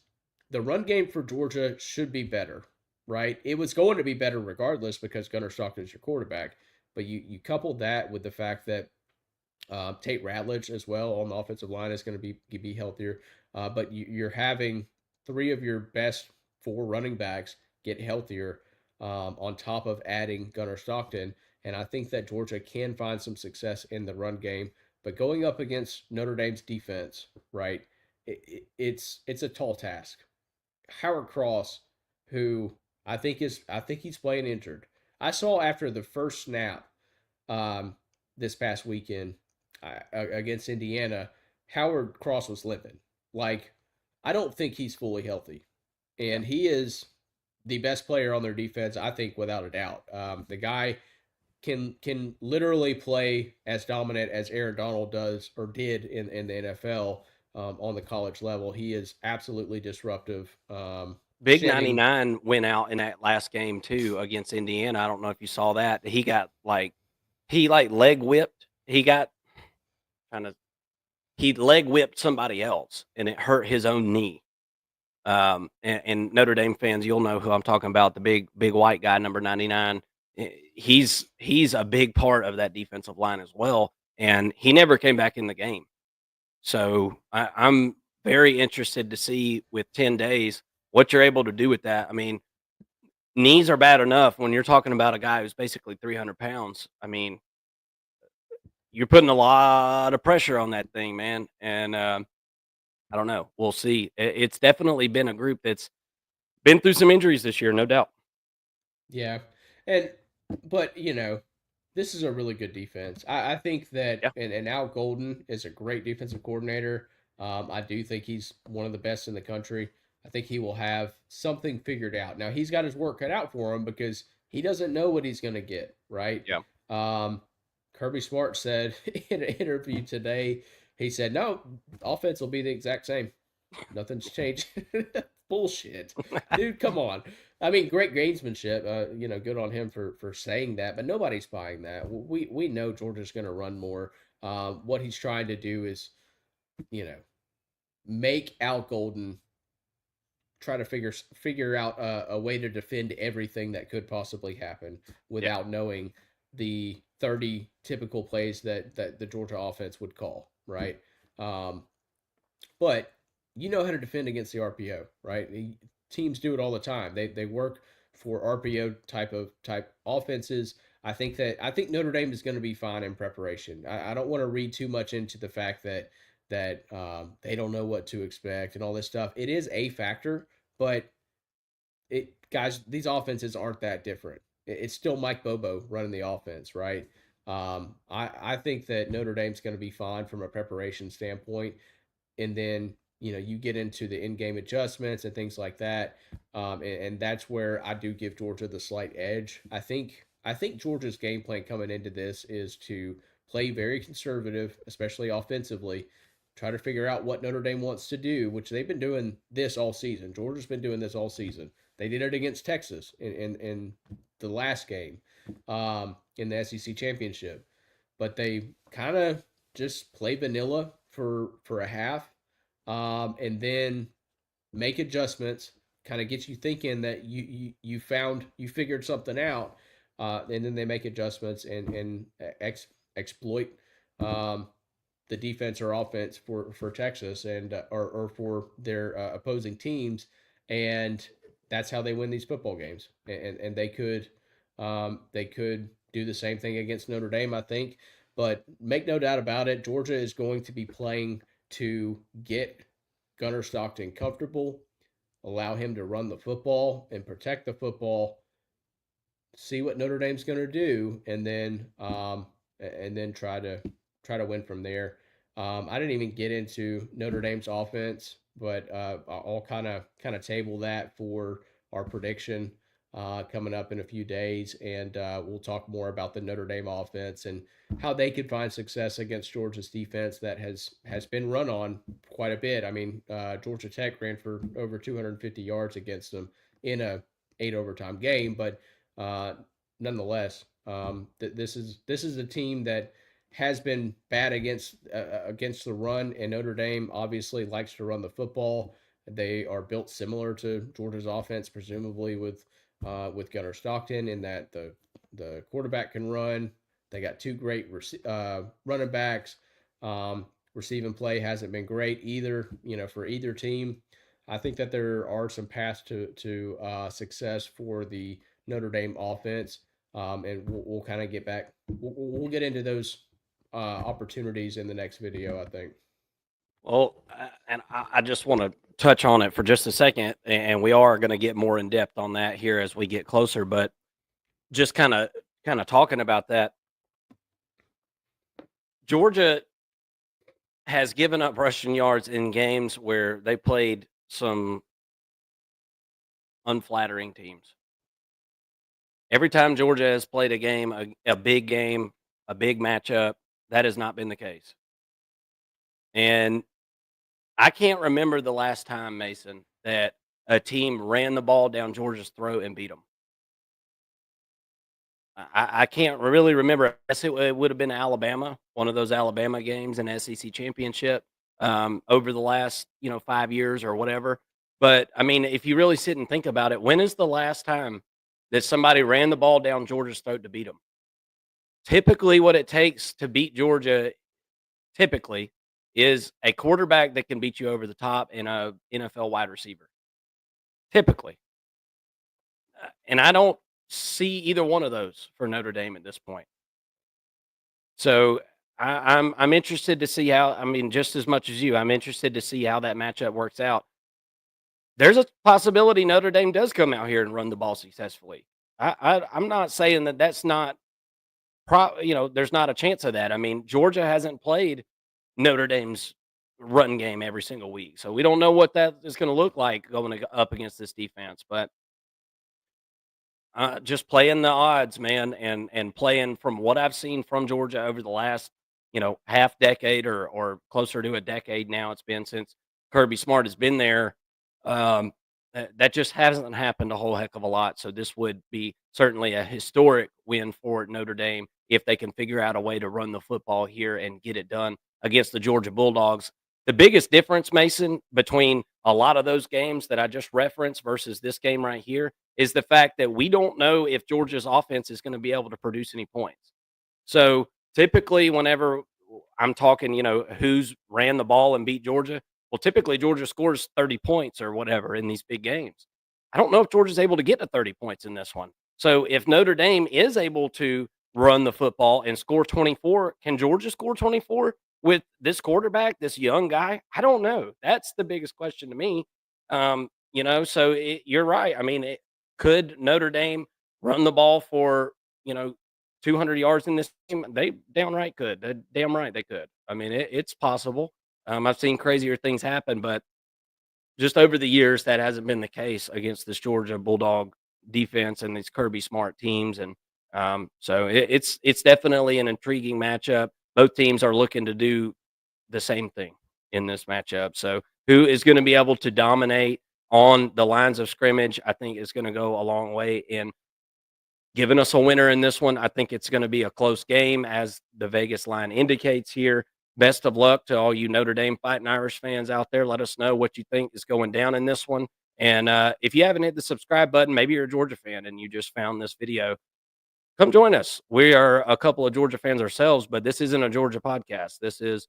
the run game for Georgia should be better, right? It was going to be better regardless because Gunnar Stockton is your quarterback. But you couple that with the fact that Tate Ratledge as well on the offensive line is going to be healthier. But you're having 3 of your best 4 running backs get healthier, on top of adding Gunnar Stockton. And I think that Georgia can find some success in the run game. But going up against Notre Dame's defense, right, it's a tall task. Howard Cross, who I think he's playing injured. I saw after the first snap this past weekend against Indiana, Howard Cross was limping. Like, I don't think he's fully healthy. And he is the best player on their defense, I think, without a doubt. The guy can literally play as dominant as Aaron Donald does or did in the NFL, on the college level. He is absolutely disruptive. Big 99 went out in that last game too against Indiana. I don't know if you saw that. He got leg whipped. He leg whipped somebody else and it hurt his own knee. And Notre Dame fans, you'll know who I'm talking about, the big white guy, number 99. He's a big part of that defensive line as well, and he never came back in the game. So I'm very interested to see with 10 days what you're able to do with that. I mean, knees are bad enough when you're talking about a guy who's basically 300 pounds. I mean, you're putting a lot of pressure on that thing, man. And I don't know. We'll see. It's definitely been a group that's been through some injuries this year, no doubt. Yeah. But this is a really good defense. I think that, Yeah. and Al Golden is a great defensive coordinator. I do think he's one of the best in the country. I think he will have something figured out. Now, he's got his work cut out for him because he doesn't know what he's going to get, right? Yeah. Kirby Smart said in an interview today, he said, no, offense will be the exact same. Nothing's changed. Bullshit. Dude, come on. I mean, great gamesmanship. Good on him for saying that, but nobody's buying that. We know Georgia's going to run more. What he's trying to do is, make Al Golden try to figure out a way to defend everything that could possibly happen without knowing the 30 typical plays that the Georgia offense would call, right? But you know how to defend against the RPO, right? Teams do it all the time. They work for RPO type offenses. I think Notre Dame is going to be fine in preparation. I don't want to read too much into the fact that they don't know what to expect and all this stuff. It is a factor, but these offenses aren't that different. It's still Mike Bobo running the offense, right? I think that Notre Dame's going to be fine from a preparation standpoint, and then you get into the in-game adjustments and things like that, and that's where I do give Georgia the slight edge. I think Georgia's game plan coming into this is to play very conservative, especially offensively. Try to figure out what Notre Dame wants to do, which they've been doing this all season. Georgia's been doing this all season. They did it against Texas in the last game in the SEC championship, but they kind of just play vanilla for a half, and then make adjustments. Kind of get you thinking that you figured something out, and then they make adjustments and exploit the defense or offense for Texas and or for their opposing teams, and that's how they win these football games. And they could do the same thing against Notre Dame, I think. But make no doubt about it, Georgia is going to be playing to get Gunnar Stockton comfortable, allow him to run the football and protect the football, see what Notre Dame's going to do, and then try to win from there. I didn't even get into Notre Dame's offense, but I'll kind of table that for our prediction coming up in a few days, and we'll talk more about the Notre Dame offense and how they could find success against Georgia's defense that has been run on quite a bit. I mean, Georgia Tech ran for over 250 yards against them in a 8 overtime game, but nonetheless, this is a team that has been bad against the run, and Notre Dame obviously likes to run the football. They are built similar to Georgia's offense, presumably with Gunnar Stockton, in that the quarterback can run. They got two great running backs. Receiving play hasn't been great either, for either team. I think that there are some paths to success for the Notre Dame offense, and we'll kind of get back. We'll get into those opportunities in the next video, I think. Well, and I just want to touch on it for just a second, and we are going to get more in depth on that here as we get closer. But just kind of talking about that, Georgia has given up rushing yards in games where they played some unflattering teams. Every time Georgia has played a game, a big game, a big matchup, that has not been the case. And I can't remember the last time, Mason, that a team ran the ball down Georgia's throat and beat them. I can't really remember. I guess it would have been Alabama, one of those Alabama games in SEC championship over the last 5 years or whatever. But I mean, if you really sit and think about it, when is the last time that somebody ran the ball down Georgia's throat to beat them? Typically, what it takes to beat Georgia, typically, is a quarterback that can beat you over the top and a NFL wide receiver. Typically, and I don't see either one of those for Notre Dame at this point. So I'm interested to see how. I mean, just as much as you, I'm interested to see how that matchup works out. There's a possibility Notre Dame does come out here and run the ball successfully. I'm not saying that that's not. There's not a chance of that. I mean, Georgia hasn't played Notre Dame's run game every single week, so we don't know what that is going to look like going up against this defense. But just playing the odds, man, and playing from what I've seen from Georgia over the last, half decade or closer to a decade now. It's been since Kirby Smart has been there. That just hasn't happened a whole heck of a lot. So this would be certainly a historic win for Notre Dame if they can figure out a way to run the football here and get it done against the Georgia Bulldogs. The biggest difference, Mason, between a lot of those games that I just referenced versus this game right here is the fact that we don't know if Georgia's offense is going to be able to produce any points. So typically whenever I'm talking, who's ran the ball and beat Georgia, well, typically Georgia scores 30 points or whatever in these big games. I don't know if Georgia's able to get to 30 points in this one. So if Notre Dame is able to run the football and score 24, can Georgia score 24 with this quarterback, this young guy? I don't know. That's the biggest question to me. So you're right. I mean, could Notre Dame run the ball for, 200 yards in this game? They downright could. Damn right they could. I mean, it's possible. I've seen crazier things happen, but just over the years, that hasn't been the case against this Georgia Bulldog defense and these Kirby Smart teams. And so it's definitely an intriguing matchup. Both teams are looking to do the same thing in this matchup. So who is going to be able to dominate on the lines of scrimmage, I think is going to go a long way in giving us a winner in this one. I think it's going to be a close game, as the Vegas line indicates here. Best of luck to all you Notre Dame Fighting Irish fans out there. Let us know what you think is going down in this one. And if you haven't hit the subscribe button, maybe you're a Georgia fan and you just found this video, come join us. We are a couple of Georgia fans ourselves, but this isn't a Georgia podcast. This is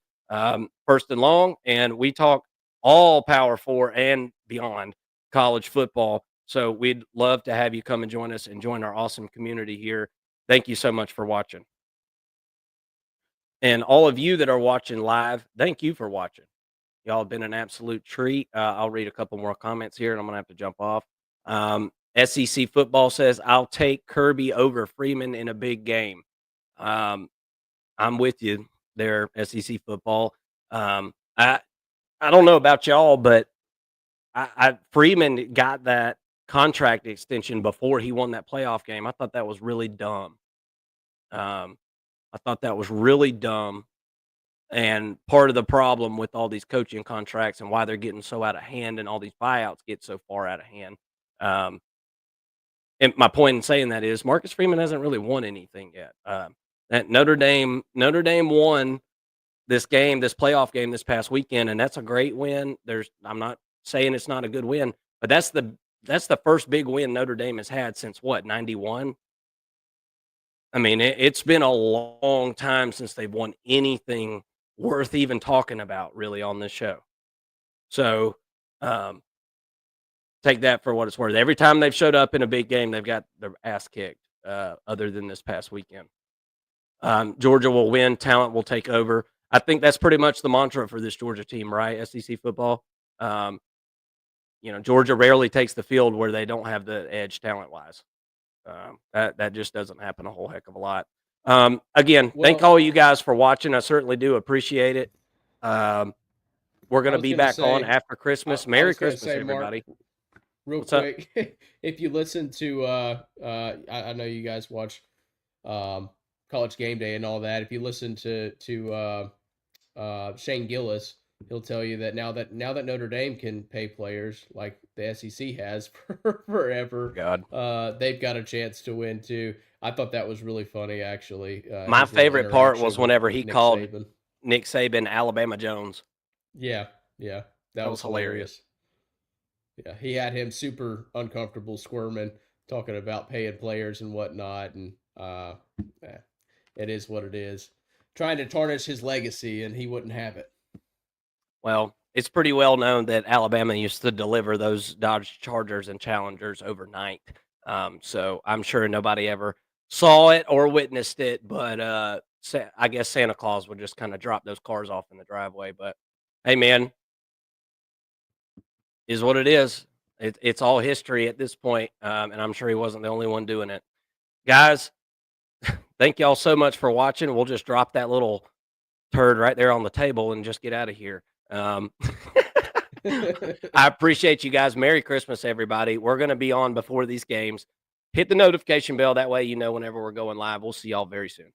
First and Long, and we talk all Power 4 and beyond college football. So we'd love to have you come and join us and join our awesome community here. Thank you so much for watching. And all of you that are watching live, thank you for watching. Y'all have been an absolute treat. I'll read a couple more comments here, and I'm going to have to jump off. SEC football says, I'll take Kirby over Freeman in a big game. I'm with you there, SEC football. I don't know about y'all, but Freeman got that contract extension before he won that playoff game. I thought that was really dumb. I thought that was really dumb. And part of the problem with all these coaching contracts and why they're getting so out of hand and all these buyouts get so far out of hand. And my point in saying that is Marcus Freeman hasn't really won anything yet. That Notre Dame won this playoff game this past weekend, and that's a great win. I'm not saying it's not a good win, but that's the first big win Notre Dame has had since 91. I mean, it's been a long time since they've won anything worth even talking about really on this show. So take that for what it's worth. Every time they've showed up in a big game, they've got their ass kicked, other than this past weekend. Georgia will win. Talent will take over. I think that's pretty much the mantra for this Georgia team, right? SEC football. Georgia rarely takes the field where they don't have the edge talent-wise. That just doesn't happen a whole heck of a lot. Again, thank all you guys for watching. I certainly do appreciate it. We're going to be back on after Christmas. Merry Christmas, everybody. Mark, real quick, if you listen to, I know you guys watch College Game Day and all that. If you listen to Shane Gillis, he'll tell you that now that Notre Dame can pay players like the SEC has forever, they've got a chance to win too. I thought that was really funny, actually. My favorite part was whenever he called Nick Saban Alabama Jones. Yeah, that was hilarious. Yeah, he had him super uncomfortable, squirming, talking about paying players and whatnot, and it is what it is. Trying to tarnish his legacy, and he wouldn't have it. Well, it's pretty well known that Alabama used to deliver those Dodge Chargers and Challengers overnight. So I'm sure nobody ever saw it or witnessed it, but I guess Santa Claus would just kind of drop those cars off in the driveway. But hey, man, is what it is. It's all history at this point, and I'm sure he wasn't the only one doing it. Guys, thank y'all so much for watching. We'll just drop that little turd right there on the table and just get out of here. I appreciate you guys. Merry Christmas, everybody. We're going to be on before these games. Hit the notification bell. That way you know whenever we're going live. We'll see y'all very soon.